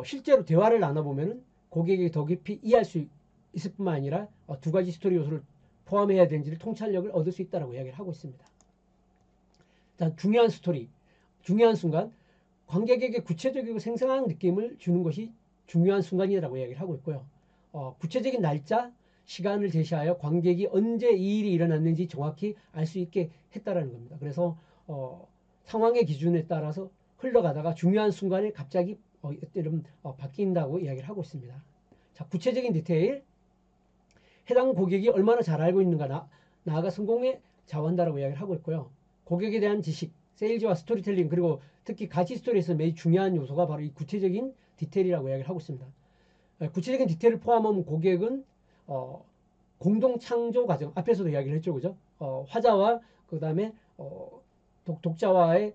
실제로 대화를 나눠보면 고객이 더 깊이 이해할 수 있을 뿐만 아니라 두 가지 스토리 요소를 포함해야 되는지를 통찰력을 얻을 수 있다고 이야기를 하고 있습니다. 자, 중요한 스토리, 중요한 순간, 관객에게 구체적이고 생생한 느낌을 주는 것이 중요한 순간이라고 이야기를 하고 있고요. 구체적인 날짜, 시간을 제시하여 관객이 언제 이 일이 일어났는지 정확히 알 수 있게 했다라는 겁니다. 그래서 상황의 기준에 따라서 흘러가다가 중요한 순간에 갑자기 바뀐다고 이야기를 하고 있습니다. 자, 구체적인 디테일, 해당 고객이 얼마나 잘 알고 있는가, 나아가 성공에 좌우한다라고 이야기를 하고 있고요. 고객에 대한 지식, 세일즈와 스토리텔링, 그리고 특히 가치 스토리에서 매우 중요한 요소가 바로 이 구체적인 디테일이라고 이야기를 하고 있습니다. 구체적인 디테일을 포함하면 고객은 공동 창조 과정, 앞에서도 이야기를 했죠, 그죠? 화자와 그 다음에 독자와의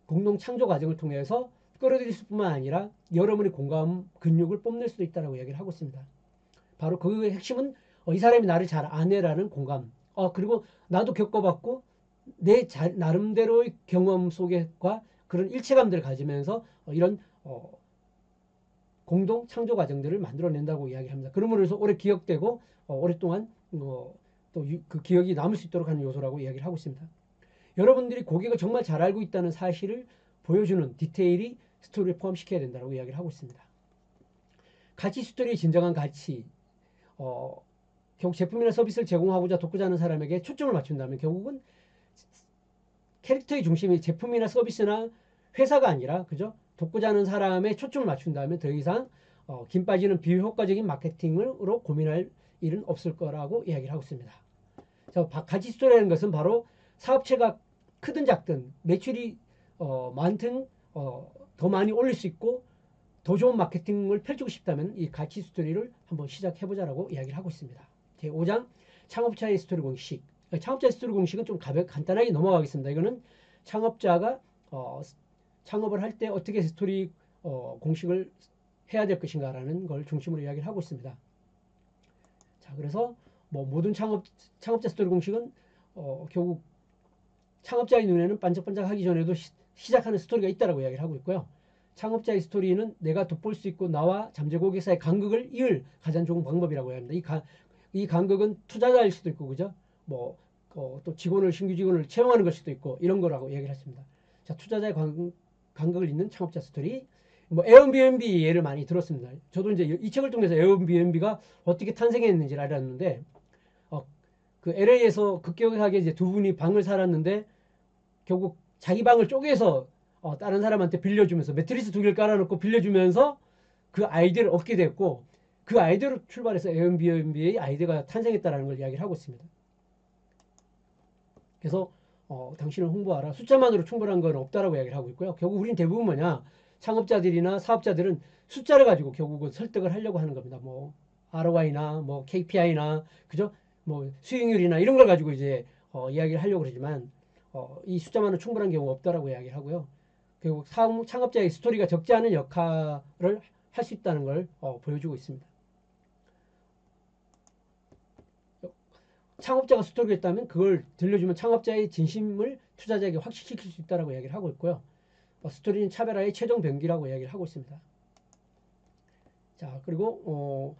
공동 창조 과정을 통해서 끌어들일 뿐만 아니라 여러분의 공감 근육을 뽐낼 수도 있다고 이야기를 하고 있습니다. 바로 그 핵심은 이 사람이 나를 잘 아네라는 공감. 그리고 나도 겪어봤고 내 나름대로의 경험 속에과 그런 일체감들을 가지면서 이런 공동 창조 과정들을 만들어낸다고 이야기합니다. 그러므로 해서 오래 기억되고 오랫동안 또 그 기억이 남을 수 있도록 하는 요소라고 이야기를 하고 있습니다. 여러분들이 고객을 정말 잘 알고 있다는 사실을 보여주는 디테일이 스토리를 포함시켜야 된다고 이야기를 하고 있습니다. 가치 스토리의 진정한 가치, 결국 제품이나 서비스를 제공하고자 돕고자 하는 사람에게 초점을 맞춘다면 결국은 캐릭터의 중심이 제품이나 서비스나 회사가 아니라, 그죠? 돕고자 하는 사람의 초점을 맞춘다면 더 이상 김 빠지는 비효과적인 마케팅으로 고민할 일은 없을 거라고 이야기를 하고 있습니다. 자, 가치 스토리라는 것은 바로 사업체가 크든 작든 매출이 많든 더 많이 올릴 수 있고 더 좋은 마케팅을 펼치고 싶다면 이 가치 스토리를 한번 시작해보자라고 이야기를 하고 있습니다. 제5장 창업자의 스토리 공식. 창업자의 스토리 공식은 좀 간단하게 넘어가겠습니다. 이거는 창업자가 창업을 할 때 어떻게 스토리 공식을 해야 될 것인가라는 걸 중심으로 이야기를 하고 있습니다. 자, 그래서 모든 창업자 스토리 공식은 결국 창업자의 눈에는 반짝반짝하기 전에도 시작하는 스토리가 있다라고 이야기를 하고 있고요. 창업자의 스토리는 내가 돋볼 수 있고 나와 잠재 고객 사이의 간극을 이을 가장 좋은 방법이라고 합니다. 이 간극은 투자자일 수도 있고, 그죠? 또 신규 직원을 채용하는 걸 수도 있고, 이런 거라고 얘기를 했습니다. 자, 투자자의 간극을 잇는 창업자 스토리. 에어비앤비 예를 많이 들었습니다. 저도 이제 이 책을 통해서 에어비앤비가 어떻게 탄생했는지를 알았는데, 그 LA에서 급격하게 이제 두 분이 방을 살았는데, 결국 자기 방을 쪼개서 다른 사람한테 빌려주면서 매트리스 2개를 깔아놓고 빌려주면서 그 아이디어를 얻게 됐고, 그 아이디어로 출발해서 에어비앤비의 아이디어가 탄생했다는 걸 이야기를 하고 있습니다. 그래서 당신을 홍보하라. 숫자만으로 충분한 건 없다라고 이야기를 하고 있고요. 결국 우린 대부분 뭐냐, 창업자들이나 사업자들은 숫자를 가지고 결국은 설득을 하려고 하는 겁니다. ROI나 KPI나, 그죠? 수익률이나 이런 걸 가지고 이제 이야기를 하려고 그러지만 이 숫자만은 충분한 경우가 없다라고 이야기를 하고요. 결국 창업자의 스토리가 적지 않은 역할을 할 수 있다는 걸 보여주고 있습니다. 창업자가 스토리를 했다면 그걸 들려주면 창업자의 진심을 투자자에게 확실시킬 수 있다라고 이야기를 하고 있고요. 스토리는 차별화의 최종 병기라고 이야기를 하고 있습니다. 자, 그리고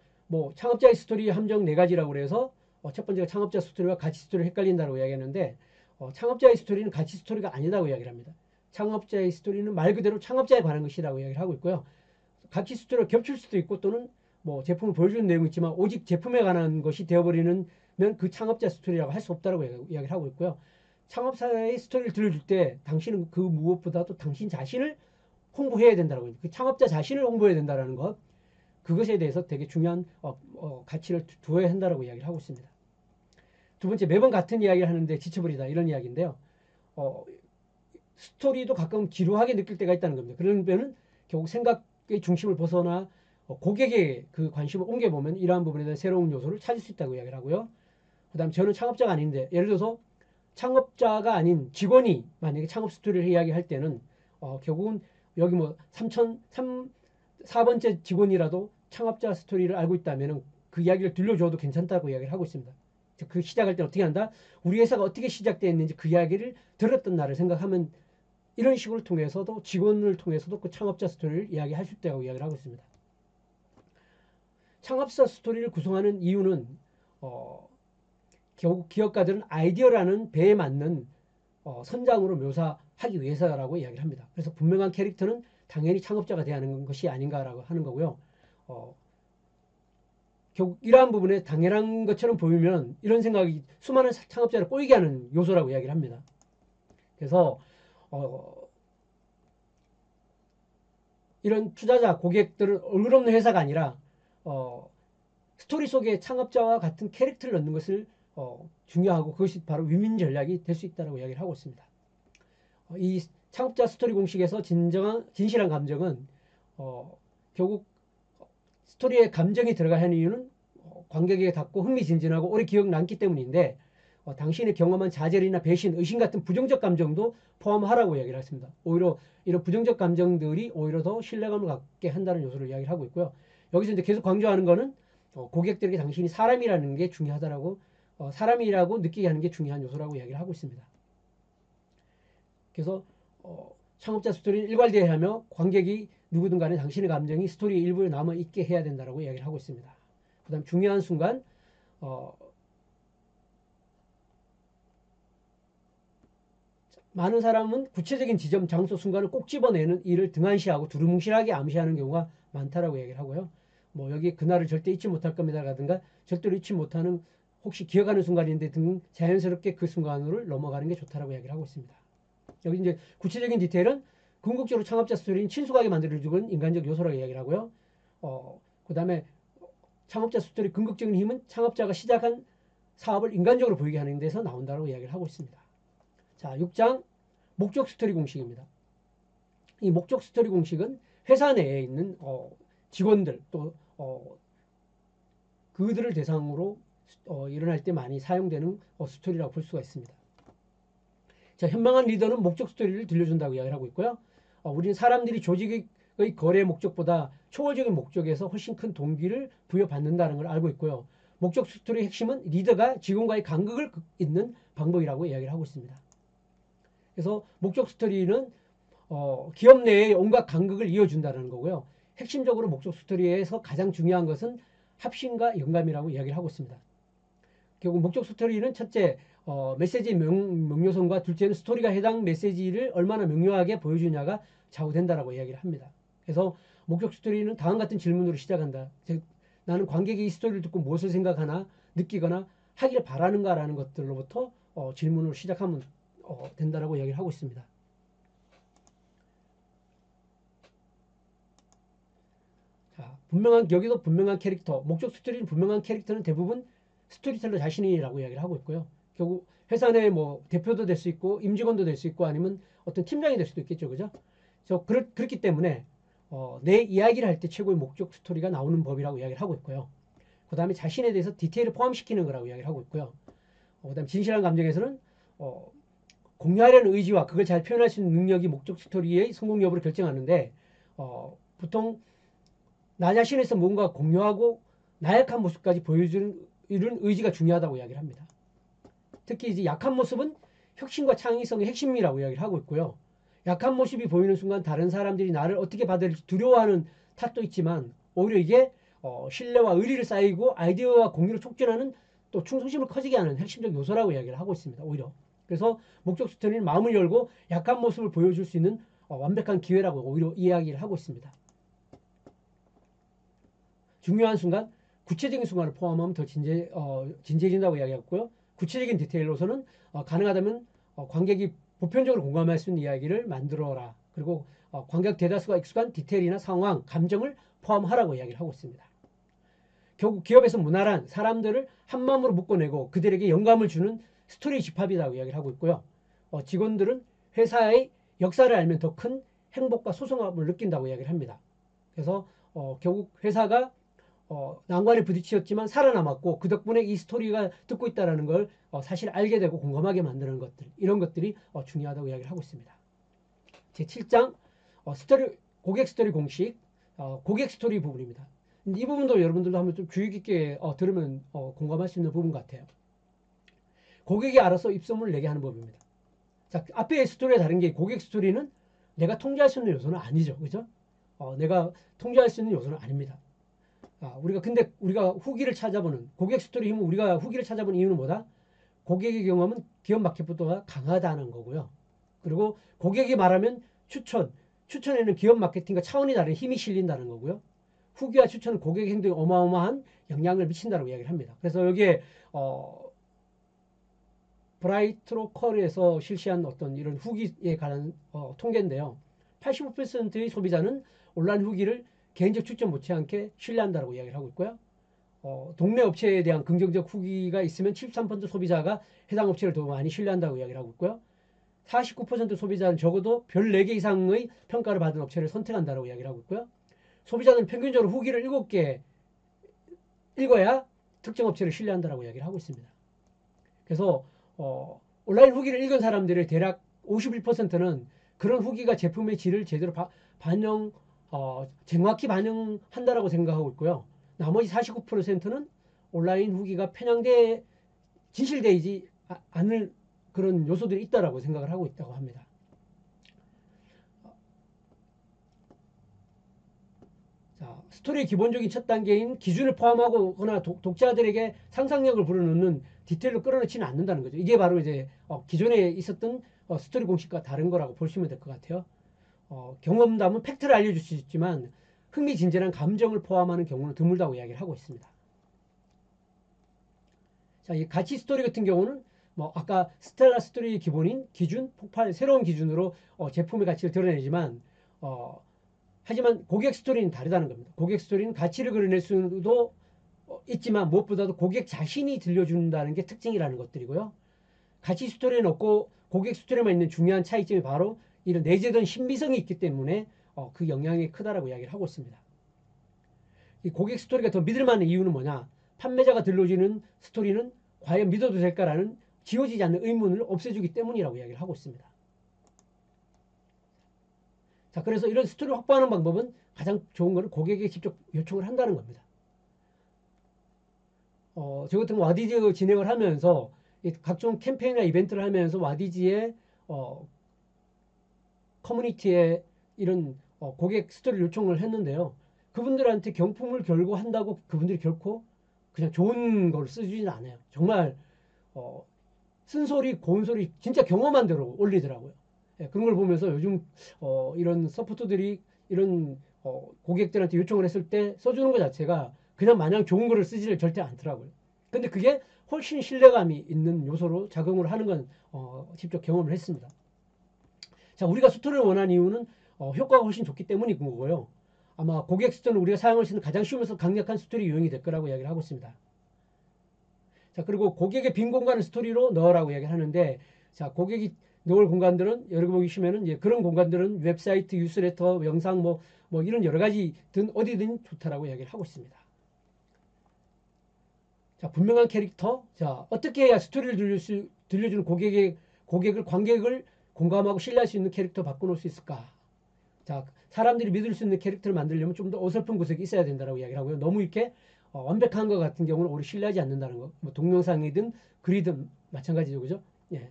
창업자의 스토리 함정 4가지라고 그래서 첫 번째가 창업자 스토리와 가치 스토리를 헷갈린다고 이야기하는데, 창업자의 스토리는 가치 스토리가 아니라고 이야기를 합니다. 창업자의 스토리는 말 그대로 창업자에 관한 것이라고 이야기를 하고 있고요. 가치 스토리가 겹칠 수도 있고 또는 제품을 보여주는 내용이 있지만 오직 제품에 관한 것이 되어버리면 그 창업자 스토리라고 할 수 없다고 이야기를 하고 있고요. 창업사의 스토리를 들려줄 때 당신은 그 무엇보다도 당신 자신을 홍보해야 된다고, 그 창업자 자신을 홍보해야 된다는 것, 그것에 대해서 되게 중요한 가치를 두어야 한다고 이야기를 하고 있습니다. 두 번째, 매번 같은 이야기를 하는데 지쳐버리다, 이런 이야기인데요. 스토리도 가끔 지루하게 느낄 때가 있다는 겁니다. 그러면 결국 생각의 중심을 벗어나 고객의 그 관심을 옮겨보면 이러한 부분에 대한 새로운 요소를 찾을 수 있다고 이야기를 하고요. 그 다음 저는 창업자가 아닌데, 예를 들어서 창업자가 아닌 직원이 만약에 창업 스토리를 이야기할 때는 결국은 여기 뭐 4번째 직원이라도 창업자 스토리를 알고 있다면 그 이야기를 들려줘도 괜찮다고 이야기를 하고 있습니다. 그 시작할 때 어떻게 한다? 우리 회사가 어떻게 시작되었는지 그 이야기를 들었던 날을 생각하면 이런 식으로 통해서도 직원을 통해서도 그 창업자 스토리를 이야기할 수 있다고 이야기를 하고 있습니다. 창업자 스토리를 구성하는 이유는 결국 기업가들은 아이디어라는 배에 맞는 선장으로 묘사하기 위해서라고 이야기를 합니다. 그래서 분명한 캐릭터는 당연히 창업자가 돼야 하는 것이 아닌가라고 하는 거고요. 결국 이러한 부분에 당연한 것처럼 보이면 이런 생각이 수많은 창업자를 꼬이게 하는 요소라고 이야기를 합니다. 그래서 이런 투자자, 고객들은 얼굴 없는 회사가 아니라 스토리 속에 창업자와 같은 캐릭터를 넣는 것을 중요하고 그것이 바로 위민 전략이 될 수 있다고 이야기를 하고 있습니다. 이 창업자 스토리 공식에서 진실한 감정은 결국 스토리에 감정이 들어가야 하는 이유는 관객에게 닿고 흥미진진하고 오래 기억 남기 때문인데 당신의 경험한 좌절이나 배신, 의심 같은 부정적 감정도 포함하라고 이야기를 했습니다. 오히려 이런 부정적 감정들이 오히려 더 신뢰감을 갖게 한다는 요소를 이야기를 하고 있고요. 여기서 이제 계속 강조하는 거는 고객들에게 당신이 사람이라는 게 중요하다라고 사람이라고 느끼게 하는 게 중요한 요소라고 이야기를 하고 있습니다. 그래서 창업자 스토리는 일괄되어야 하며 관객이 누구든 간에 당신의 감정이 스토리의 일부에 남아있게 해야 된다고 이야기를 하고 있습니다. 그 다음 중요한 순간 많은 사람은 구체적인 지점, 장소, 순간을 꼭 집어내는 일을 등한시하고 두루뭉실하게 암시하는 경우가 많다라고 얘기를 하고요. 뭐 여기 그날을 절대 잊지 못할 겁니다라든가 절대로 잊지 못하는 혹시 기억하는 순간인데 등 자연스럽게 그 순간으로 넘어가는 게 좋다라고 이야기를 하고 있습니다. 여기 이제 구체적인 디테일은 궁극적으로 창업자 스토리는 친숙하게 만들어주는 인간적 요소라고 이야기를 하고요. 그 다음에 창업자 스토리 궁극적인 힘은 창업자가 시작한 사업을 인간적으로 보이게 하는 데서 나온다고 이야기를 하고 있습니다. 자, 6장 목적 스토리 공식입니다. 이 목적 스토리 공식은 회사 내에 있는 직원들 또 그들을 대상으로 일어날 때 많이 사용되는 스토리라고 볼 수가 있습니다. 자, 현명한 리더는 목적 스토리를 들려준다고 이야기를 하고 있고요. 우리는 사람들이 조직의 거래 목적보다 초월적인 목적에서 훨씬 큰 동기를 부여받는다는 걸 알고 있고요. 목적 스토리의 핵심은 리더가 직원과의 간극을 잇는 방법이라고 이야기를 하고 있습니다. 그래서 목적 스토리는 기업 내에 온갖 간극을 이어준다는 거고요. 핵심적으로 목적 스토리에서 가장 중요한 것은 합심과 영감이라고 이야기를 하고 있습니다. 결국 목적 스토리는 첫째, 메시지 명료성과 둘째는 스토리가 해당 메시지를 얼마나 명료하게 보여주냐가 좌우된다라고 이야기를 합니다. 그래서 목적 스토리는 다음 같은 질문으로 시작한다. 즉, 나는 관객이 이 스토리를 듣고 무엇을 생각하나, 느끼거나 하기를 바라는가라는 것들로부터 질문을 시작하면 된다라고 이야기를 하고 있습니다. 자, 여기도 분명한 캐릭터, 목적 스토리는 분명한 캐릭터는 대부분 스토리텔러 자신이라고 이야기를 하고 있고요. 결국 회사 내 뭐 대표도 될 수 있고 임직원도 될 수 있고 아니면 어떤 팀장이 될 수도 있겠죠, 그죠? 그렇기 때문에 내 이야기를 할 때 최고의 목적 스토리가 나오는 법이라고 이야기를 하고 있고요. 그 다음에 자신에 대해서 디테일을 포함시키는 거라고 이야기를 하고 있고요. 그 다음에 진실한 감정에서는 공유하려는 의지와 그걸 잘 표현할 수 있는 능력이 목적 스토리의 성공 여부를 결정하는데 보통 나 자신에서 뭔가 공유하고 나약한 모습까지 보여주는 이런 의지가 중요하다고 이야기를 합니다. 특히 이제 약한 모습은 혁신과 창의성의 핵심이라고 이야기를 하고 있고요. 약한 모습이 보이는 순간 다른 사람들이 나를 어떻게 받아들일지 두려워하는 탓도 있지만 오히려 이게 신뢰와 의리를 쌓이고 아이디어와 공유를 촉진하는 또 충성심을 커지게 하는 핵심적 요소라고 이야기를 하고 있습니다. 오히려. 그래서 목적 스토리는 마음을 열고 약한 모습을 보여줄 수 있는 완벽한 기회라고 오히려 이야기를 하고 있습니다. 중요한 순간, 구체적인 순간을 포함하면 더 진지해진다고 이야기했고요. 구체적인 디테일로서는 가능하다면 관객이 보편적으로 공감할 수 있는 이야기를 만들어라. 그리고 관객 대다수가 익숙한 디테일이나 상황, 감정을 포함하라고 이야기를 하고 있습니다. 결국 기업에서 무난한 사람들을 한마음으로 묶어내고 그들에게 영감을 주는 스토리 집합이라고 이야기를 하고 있고요. 직원들은 회사의 역사를 알면 더 큰 행복과 소성함을 느낀다고 이야기를 합니다. 그래서 결국 회사가 난관에 부딪혔지만 살아남았고 그 덕분에 이 스토리가 듣고 있다는 걸 사실 알게 되고 공감하게 만드는 것들, 이런 것들이 중요하다고 이야기를 하고 있습니다. 제7장 고객 스토리 공식, 고객 스토리 부분입니다. 이 부분도 여러분들도 한번 좀 주의 깊게 들으면 공감할 수 있는 부분 같아요. 고객이 알아서 입소문을 내게 하는 법입니다. 자, 앞에 스토리가 다른 게 고객 스토리는 내가 통제할 수 있는 요소는 아니죠. 그죠? 내가 통제할 수 있는 요소는 아닙니다. 근데 우리가 후기를 찾아보는 고객 스토리 힘은 우리가 후기를 찾아보는 이유는 뭐다? 고객의 경험은 기업 마켓보다 강하다는 거고요. 그리고 고객이 말하면 추천에는 기업 마케팅과 차원이 다른 힘이 실린다는 거고요. 후기와 추천은 고객 행동에 어마어마한 영향을 미친다고 이야기를 합니다. 그래서 여기에 브라이트로컬에서 실시한 어떤 이런 후기에 관한 통계인데요. 85%의 소비자는 온라인 후기를 개인적 추천 못지않게 신뢰한다고 이야기를 하고 있고요. 동네 업체에 대한 긍정적 후기가 있으면 73% 소비자가 해당 업체를 더 많이 신뢰한다고 이야기를 하고 있고요. 49% 소비자는 적어도 별 4개 이상의 평가를 받은 업체를 선택한다고 이야기를 하고 있고요. 소비자는 평균적으로 후기를 7개 읽어야 특정 업체를 신뢰한다고 이야기를 하고 있습니다. 그래서 온라인 후기를 읽은 사람들의 대략 51%는 그런 후기가 제품의 질을 제대로 정확히 반영한다라고 생각하고 있고요. 나머지 49%는 온라인 후기가 진실되지 않을 그런 요소들이 있다라고 생각을 하고 있다고 합니다. 자, 스토리의 기본적인 첫 단계인 기준을 포함하거나 독자들에게 상상력을 불어넣는 디테일로 끌어넣지는 않는다는 거죠. 이게 바로 이제 기존에 있었던 스토리 공식과 다른 거라고 보시면 될 것 같아요. 경험담은 팩트를 알려줄 수 있지만 흥미진진한 감정을 포함하는 경우는 드물다고 이야기를 하고 있습니다. 자, 이 가치 스토리 같은 경우는 아까 스텔라 스토리의 기본인 기준, 폭발, 새로운 기준으로 제품의 가치를 드러내지만 하지만 고객 스토리는 다르다는 겁니다. 고객 스토리는 가치를 그려낼 수도 있지만 무엇보다도 고객 자신이 들려준다는 게 특징이라는 것들이고요. 가치 스토리는 없고 고객 스토리만 있는 중요한 차이점이 바로 이런 내재된 신비성이 있기 때문에 그 영향이 크다라고 이야기를 하고 있습니다. 이 고객 스토리가 더 믿을만한 이유는 뭐냐? 판매자가 들려주는 스토리는 과연 믿어도 될까라는 지워지지 않는 의문을 없애주기 때문이라고 이야기를 하고 있습니다. 자, 그래서 이런 스토리를 확보하는 방법은 가장 좋은 것은 고객에게 직접 요청을 한다는 겁니다. 저 같은 와디즈 진행을 하면서 각종 캠페인이나 이벤트를 하면서 와디즈의 커뮤니티에 이런 고객 스토리 요청을 했는데요. 그분들한테 경품을 결고한다고 그분들이 결코 그냥 좋은 걸 써주지는 않아요. 정말 쓴소리, 고운소리 진짜 경험한 대로 올리더라고요. 예, 그런 걸 보면서 요즘 이런 서포터들이 이런 고객들한테 요청을 했을 때 써주는 것 자체가 그냥 마냥 좋은 거를 쓰지를 절대 않더라고요. 근데 그게 훨씬 신뢰감이 있는 요소로 작용을 하는 건 직접 경험을 했습니다. 자, 우리가 스토리를 원하는 이유는 효과가 훨씬 좋기 때문인 거고요. 아마 고객 스토리는 우리가 사용할 수 있는 가장 쉬우면서 강력한 스토리 유형이 될 거라고 이야기를 하고 있습니다. 자, 그리고 고객의 빈 공간을 스토리로 넣으라고 이야기를 하는데, 자, 고객이 넣을 공간들은 여러분 보시면은 그런 공간들은 웹사이트, 뉴스레터, 영상 뭐 이런 여러 가지든 어디든 좋다라고 이야기를 하고 있습니다. 자, 분명한 캐릭터. 자, 어떻게 해야 스토리를 들려주는 관객을 공감하고 신뢰할 수 있는 캐릭터 바꿔놓을 수 있을까? 자, 사람들이 믿을 수 있는 캐릭터를 만들려면 좀 더 어설픈 구석이 있어야 된다고 이야기를 하고요. 너무 이렇게 완벽한 것 같은 경우는 오히려 신뢰하지 않는다는 거. 뭐 동영상이든 글이든 마찬가지죠, 그죠? 예.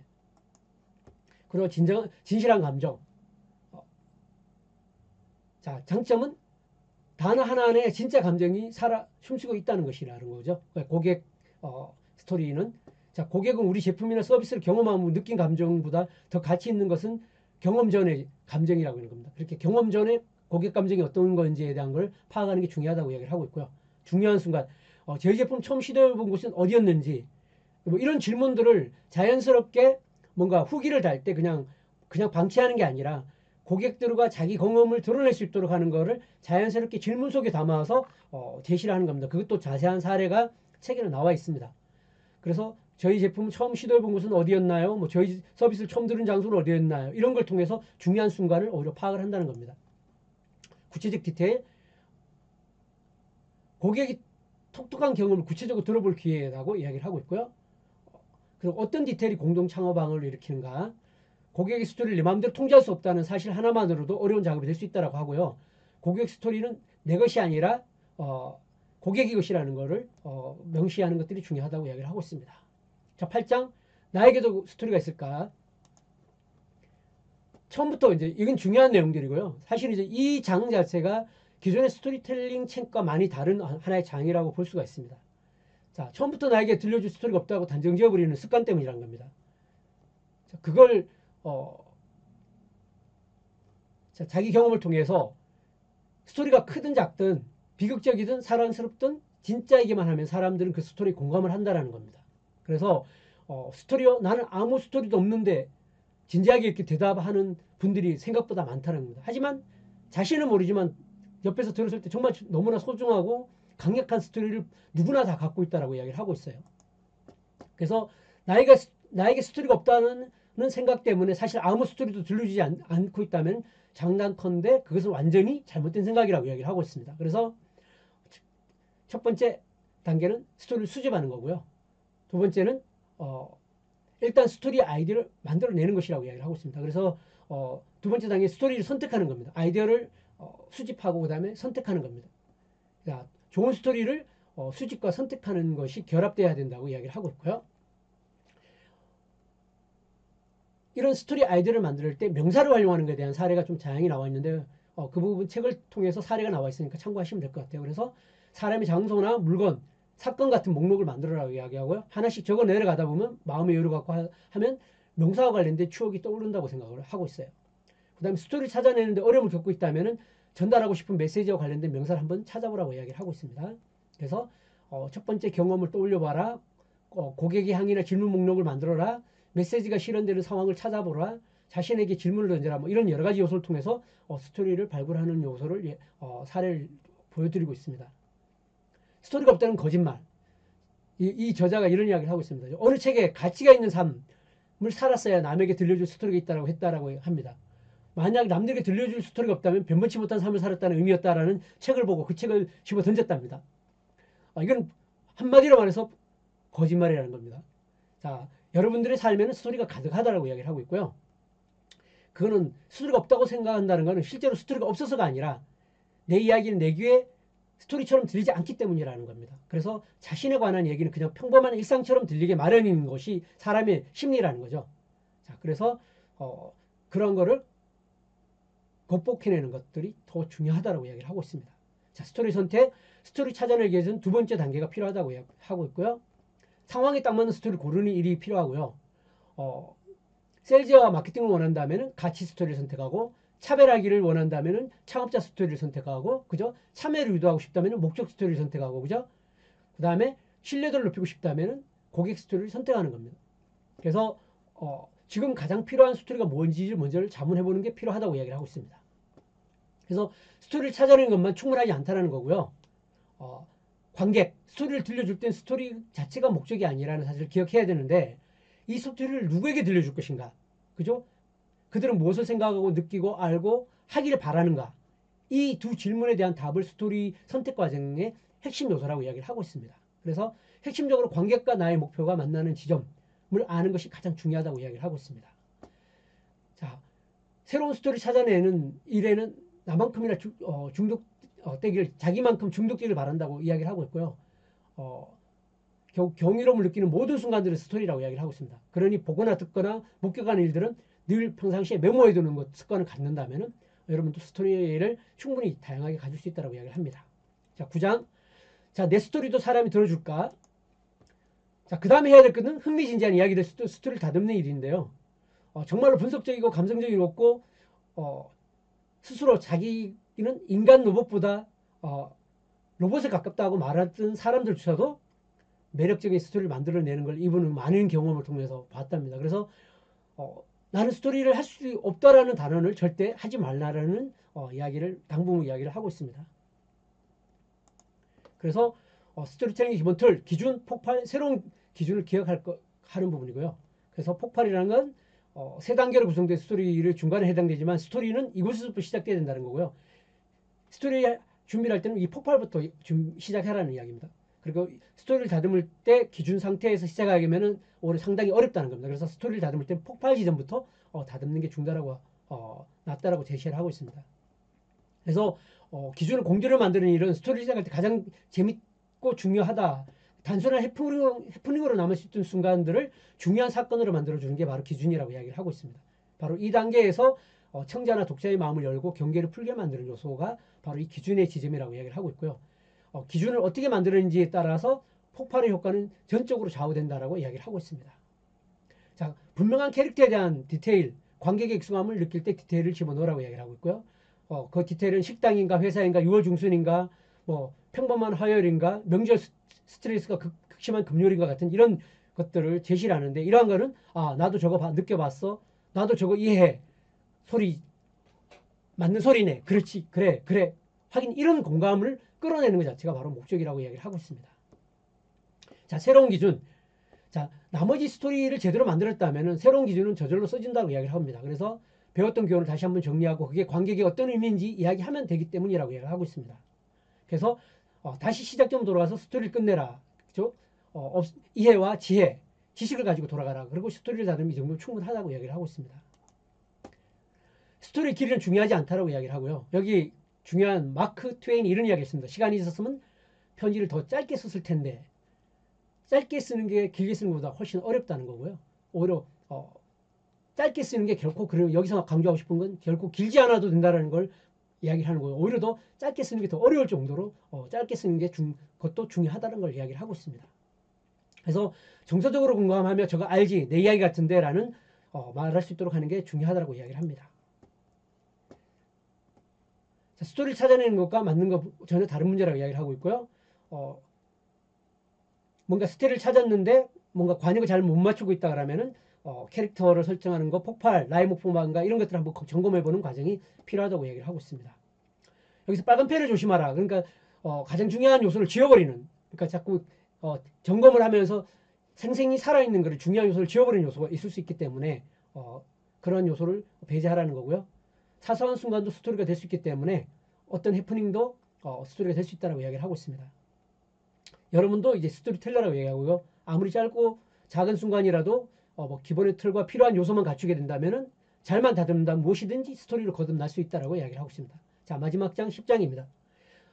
그리고 진실한 감정. 자, 장점은 단어 하나 안에 진짜 감정이 숨쉬고 있다는 것이라는 거죠. 고객 스토리는. 자, 고객은 우리 제품이나 서비스를 경험하고 느낀 감정보다 더 가치 있는 것은 경험 전의 감정이라고 하는 겁니다. 그렇게 경험 전에 고객 감정이 어떤 건지에 대한 걸 파악하는 게 중요하다고 이야기를 하고 있고요. 중요한 순간, 저희 제품 처음 시도해본 곳은 어디였는지, 뭐 이런 질문들을 자연스럽게 뭔가 후기를 달 때 그냥 방치하는 게 아니라 고객들과 자기 경험을 드러낼 수 있도록 하는 거를 자연스럽게 질문 속에 담아서 제시를 하는 겁니다. 그것도 자세한 사례가 책에는 나와 있습니다. 그래서 저희 제품 처음 시도해본 곳은 어디였나요? 뭐 저희 서비스를 처음 들은 장소는 어디였나요? 이런 걸 통해서 중요한 순간을 오히려 파악을 한다는 겁니다. 구체적 디테일, 고객이 독특한 경험을 구체적으로 들어볼 기회라고 이야기를 하고 있고요. 그리고 어떤 디테일이 공동 창업왕을 일으키는가? 고객의 스토리를 내 마음대로 통제할 수 없다는 사실 하나만으로도 어려운 작업이 될 수 있다고 하고요. 고객 스토리는 내 것이 아니라 고객의 것이라는 것을 명시하는 것들이 중요하다고 이야기를 하고 있습니다. 자, 8장 나에게도 스토리가 있을까? 처음부터 이제 이건 중요한 내용들이고요. 사실 이제 이 장 자체가 기존의 스토리텔링 책과 많이 다른 하나의 장이라고 볼 수가 있습니다. 자, 처음부터 나에게 들려줄 스토리가 없다고 단정 지어버리는 습관 때문이라는 겁니다. 자, 그걸 자기 경험을 통해서 스토리가 크든 작든 비극적이든 사랑스럽든 진짜이기만 하면 사람들은 그 스토리에 공감을 한다는 겁니다. 그래서 나는 아무 스토리도 없는데 진지하게 이렇게 대답하는 분들이 생각보다 많다는 겁니다. 하지만 자신은 모르지만 옆에서 들었을 때 정말 너무나 소중하고 강력한 스토리를 누구나 다 갖고 있다라고 이야기를 하고 있어요. 그래서 나에게 스토리가 없다는 생각 때문에 사실 아무 스토리도 들려주지 않고 있다면 장난컨대 그것은 완전히 잘못된 생각이라고 이야기를 하고 있습니다. 그래서 첫 번째 단계는 스토리를 수집하는 거고요. 두 번째는 일단 스토리 아이디어를 만들어내는 것이라고 이야기를 하고 있습니다. 그래서 두 번째 단계 스토리를 선택하는 겁니다. 아이디어를 수집하고 그 다음에 선택하는 겁니다. 자, 좋은 스토리를 수집과 선택하는 것이 결합돼야 된다고 이야기를 하고 있고요. 이런 스토리 아이디어를 만들 때 명사를 활용하는 것에 대한 사례가 좀 다양히 나와 있는데 그 부분 책을 통해서 사례가 나와 있으니까 참고하시면 될 것 같아요. 그래서 사람의 장소나 물건, 사건 같은 목록을 만들어라고 이야기하고요. 하나씩 적어 내려가다 보면 마음의 여유 갖고 하면 명사와 관련된 추억이 떠오른다고 생각을 하고 있어요. 그 다음에 스토리를 찾아내는데 어려움을 겪고 있다면 전달하고 싶은 메시지와 관련된 명사를 한번 찾아보라고 이야기를 하고 있습니다. 그래서 첫 번째 경험을 떠올려봐라. 고객의 항의나 질문 목록을 만들어라. 메시지가 실현되는 상황을 찾아보라. 자신에게 질문을 던져라. 뭐 이런 여러 가지 요소를 통해서 스토리를 발굴하는 요소를 사례를 보여드리고 있습니다. 스토리가 없다는 거짓말. 이 저자가 이런 이야기를 하고 있습니다. 어느 책에 가치가 있는 삶을 살았어야 남에게 들려줄 스토리가 있다고 했다라고 합니다. 만약 남들에게 들려줄 스토리가 없다면 변변치 못한 삶을 살았다는 의미였다라는 책을 보고 그 책을 집어 던졌답니다. 이건 한마디로 말해서 거짓말이라는 겁니다. 자, 여러분들의 삶에는 스토리가 가득하다라고 이야기를 하고 있고요. 그거는 스토리가 없다고 생각한다는 것은 실제로 스토리가 없어서가 아니라 내 이야기는 내 귀에 스토리처럼 들리지 않기 때문이라는 겁니다. 그래서 자신에 관한 얘기는 그냥 평범한 일상처럼 들리게 마련인 것이 사람의 심리라는 거죠. 자, 그래서 그런 거를 극복해내는 것들이 더 중요하다고 이야기를 하고 있습니다. 자, 스토리 선택, 스토리 찾아내기 위해서는 두 번째 단계가 필요하다고 하고 있고요. 상황에 딱 맞는 스토리를 고르는 일이 필요하고요. 세일즈와 마케팅을 원한다면 가치 스토리를 선택하고 차별하기를 원한다면 창업자 스토리를 선택하고 그죠? 참여를 유도하고 싶다면 목적 스토리를 선택하고 그죠? 그 다음에 신뢰도를 높이고 싶다면 고객 스토리를 선택하는 겁니다. 그래서 지금 가장 필요한 스토리가 뭔지를 먼저 자문해보는 게 필요하다고 이야기를 하고 있습니다. 그래서 스토리를 찾아내는 것만 충분하지 않다는 거고요. 관객, 스토리를 들려줄 땐 스토리 자체가 목적이 아니라는 사실을 기억해야 되는데 이 스토리를 누구에게 들려줄 것인가? 그죠? 그들은 무엇을 생각하고 느끼고 알고 하기를 바라는가? 이 두 질문에 대한 답을 스토리 선택 과정의 핵심 요소라고 이야기를 하고 있습니다. 그래서 핵심적으로 관객과 나의 목표가 만나는 지점을 아는 것이 가장 중요하다고 이야기를 하고 있습니다. 자, 새로운 스토리 찾아내는 일에는 나만큼이나 중독되기를 자기만큼 중독되기를 바란다고 이야기를 하고 있고요. 경이로움을 느끼는 모든 순간들을 스토리라고 이야기를 하고 있습니다. 그러니 보거나 듣거나 목격하는 일들은 늘 평상시에 메모해두는 것 습관을 갖는다면 여러분도 스토리를 충분히 다양하게 가질 수 있다고 이야기를 합니다. 자, 9장. 자, 내 스토리도 사람이 들어줄까? 자, 그 다음에 해야 될 것은 흥미진진한 이야기들 스토리를 다듬는 일인데요. 정말로 분석적이고 감성적이고 스스로 자기는 인간 로봇보다 로봇에 가깝다고 말했던 사람들조차도 매력적인 스토리를 만들어내는 걸 이분은 많은 경험을 통해서 봤답니다. 그래서 나는 스토리를 할 수 없다라는 단언을 절대 하지 말라라는 당부의 이야기를 하고 있습니다. 그래서 스토리텔링의 기본 틀, 기준, 폭발, 새로운 기준을 하는 부분이고요. 그래서 폭발이라는 건 세 단계로 구성된 스토리를 중간에 해당되지만 스토리는 이곳에서부터 시작돼야 된다는 거고요. 스토리 준비를 할 때는 이 폭발부터 시작하라는 이야기입니다. 그리고 스토리를 다듬을 때 기준 상태에서 시작하기면은 오히려 상당히 어렵다는 겁니다. 그래서 스토리를 다듬을 때 폭발 지점부터 다듬는 게 중요하다고 낫다라고 제시를 하고 있습니다. 그래서 기준을 공개로 만드는 일은 스토리를 시작할 때 가장 재밌고 중요하다. 단순한 해프닝으로 남을 수 있는 순간들을 중요한 사건으로 만들어주는 게 바로 기준이라고 이야기를 하고 있습니다. 바로 이 단계에서 청자나 독자의 마음을 열고 경계를 풀게 만드는 요소가 바로 이 기준의 지점이라고 이야기를 하고 있고요. 기준을 어떻게 만드는지에 따라서 폭발의 효과는 전적으로 좌우된다라고 이야기를 하고 있습니다. 자, 분명한 캐릭터에 대한 디테일, 관객의 익숙함을 느낄 때 디테일을 집어넣으라고 이야기를 하고 있고요. 그 디테일은 식당인가 회사인가 6월 중순인가 뭐 평범한 화요일인가 명절 스트레스가 극심한 금요일인가 같은 이런 것들을 제시를 하는데 이러한 거는 나도 저거 느껴봤어. 나도 저거 이해해. 소리 맞는 소리네. 그렇지. 그래. 하긴 이런 공감을 끌어내는 것 자체가 바로 목적이라고 이야기를 하고 있습니다. 자, 새로운 기준. 자, 나머지 스토리를 제대로 만들었다면 새로운 기준은 저절로 써진다고 이야기를 합니다. 그래서 배웠던 교훈을 다시 한번 정리하고 그게 관객이 어떤 의미인지 이야기하면 되기 때문이라고 이야기를 하고 있습니다. 그래서 다시 시작점 돌아가서 스토리를 끝내라. 그렇죠? 이해와 지혜, 지식을 가지고 돌아가라. 그리고 스토리를 다루면 이 정도면 충분하다고 이야기를 하고 있습니다. 스토리 길이는 중요하지 않다라고 이야기를 하고요. 여기 중요한 마크 트웨인이 이런 이야기를 했습니다. 시간이 있었으면 편지를 더 짧게 썼을 텐데 짧게 쓰는 게 길게 쓰는 것보다 훨씬 어렵다는 거고요. 오히려 짧게 쓰는 게 결코 여기서 강조하고 싶은 건 결코 길지 않아도 된다는 걸 이야기를 하는 거예요. 오히려 더 짧게 쓰는 게 더 어려울 정도로 짧게 쓰는 게 그것도 중요하다는 걸 이야기를 하고 있습니다. 그래서 정서적으로 공감하며 저거 알지 내 이야기 같은데 라는 말할 수 있도록 하는 게 중요하다고 이야기를 합니다. 자, 스토리를 찾아내는 것과 맞는 것 전혀 다른 문제라고 이야기를 하고 있고요. 뭔가 스토리를 찾았는데 뭔가 관역을 잘 못 맞추고 있다 그러면은 캐릭터를 설정하는 거, 폭발, 나의 목표만가 이런 것들을 한번 점검해보는 과정이 필요하다고 얘기를 하고 있습니다. 여기서 빨간 펜을 조심하라. 그러니까 가장 중요한 요소를 지워버리는. 그러니까 자꾸 점검을 하면서 생생히 살아있는 그런 중요한 요소를 지워버리는 요소가 있을 수 있기 때문에 그런 요소를 배제하라는 거고요. 사소한 순간도 스토리가 될 수 있기 때문에 어떤 해프닝도 스토리가 될 수 있다고 이야기를 하고 있습니다. 여러분도 이제 스토리텔러라고 얘기하고요. 아무리 짧고 작은 순간이라도 뭐 기본의 틀과 필요한 요소만 갖추게 된다면은 잘만 다듬는다면 무엇이든지 스토리로 거듭날 수 있다라고 이야기를 하고 있습니다. 자, 마지막 장 10장입니다.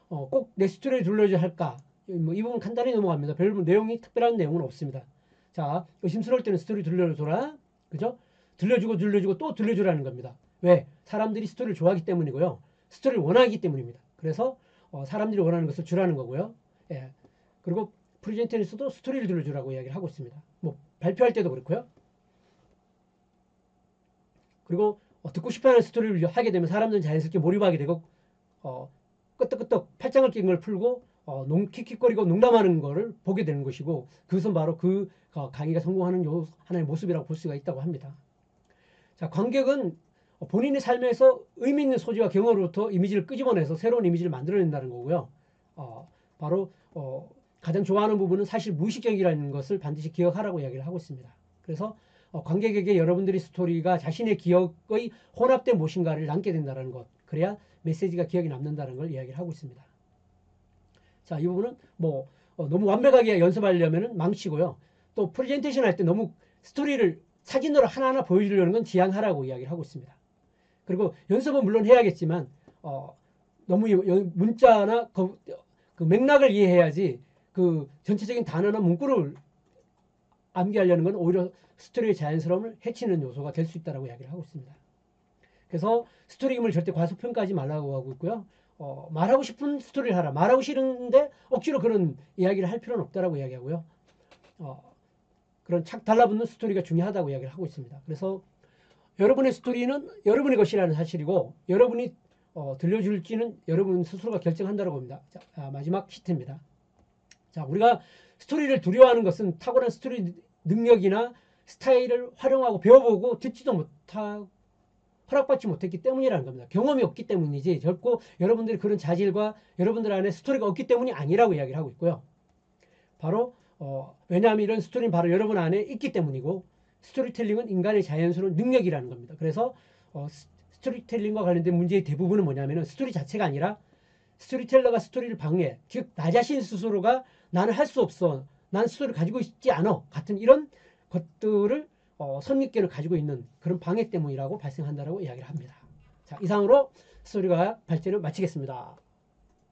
꼭 내 스토리를 들려줘야 할까? 이 부분 간단히 넘어갑니다. 별 내용이 특별한 내용은 없습니다. 자, 의심스러울 때는 스토리 들려줘라. 그죠? 들려주고 또 들려주라는 겁니다. 왜? 사람들이 스토리를 좋아하기 때문이고요. 스토리를 원하기 때문입니다. 그래서 사람들이 원하는 것을 주라는 거고요. 예. 그리고 프레젠테이션에서도 스토리를 들려주라고 이야기를 하고 있습니다. 뭐 발표할 때도 그렇고요. 그리고 듣고 싶어하는 스토리를 하게 되면 사람들은 자연스럽게 몰입하게 되고 끄떡끄떡 팔짱을 낀 걸 풀고 킥킥거리고 농담하는 거를 보게 되는 것이고 그것은 바로 그 강의가 성공하는 하나의 모습이라고 볼 수가 있다고 합니다. 자, 관객은 본인의 삶에서 의미 있는 소지와 경험으로부터 이미지를 끄집어내서 새로운 이미지를 만들어낸다는 거고요. 바로 가장 좋아하는 부분은 사실 무의식적이라는 것을 반드시 기억하라고 이야기를 하고 있습니다. 그래서 관객에게 여러분들의 스토리가 자신의 기억의 혼합된 무엇인가를 남게 된다는 것. 그래야 메시지가 기억에 남는다는 걸 이야기를 하고 있습니다. 자, 이 부분은 뭐 너무 완벽하게 연습하려면 망치고요. 또 프레젠테이션 할 때 너무 스토리를 사진으로 하나하나 보여주려는 건 지양하라고 이야기를 하고 있습니다. 그리고 연습은 물론 해야겠지만 너무 문자나 그 맥락을 이해해야지 그 전체적인 단어나 문구를 암기하려는 건 오히려 스토리의 자연스러움을 해치는 요소가 될 수 있다고 이야기를 하고 있습니다. 그래서 스토리임을 절대 과소평가하지 말라고 하고 있고요. 말하고 싶은 스토리를 하라. 말하고 싫은데 억지로 그런 이야기를 할 필요는 없다라고 이야기하고요. 그런 착 달라붙는 스토리가 중요하다고 이야기를 하고 있습니다. 그래서 여러분의 스토리는 여러분의 것이라는 사실이고 여러분이 들려줄지는 여러분 스스로가 결정한다고 봅니다. 자, 마지막 시트입니다. 자, 우리가 스토리를 두려워하는 것은 탁월한 스토리 능력이나 스타일을 활용하고 배워보고 듣지도 못하고 허락받지 못했기 때문이라는 겁니다. 경험이 없기 때문이지 결코 여러분들이 그런 자질과 여러분들 안에 스토리가 없기 때문이 아니라고 이야기를 하고 있고요. 바로 왜냐하면 이런 스토리는 바로 여러분 안에 있기 때문이고 스토리텔링은 인간의 자연스러운 능력이라는 겁니다. 그래서 스토리텔링과 관련된 문제의 대부분은 뭐냐면 스토리 자체가 아니라 스토리텔러가 스토리를 방해, 즉 나 자신 스스로가 나는 할 수 없어. 난 스스로를 가지고 있지 않아. 같은 이런 것들을 선입견을 가지고 있는 그런 방해 때문이라고 발생한다라고 이야기를 합니다. 자, 이상으로 스토리가 발제를 마치겠습니다.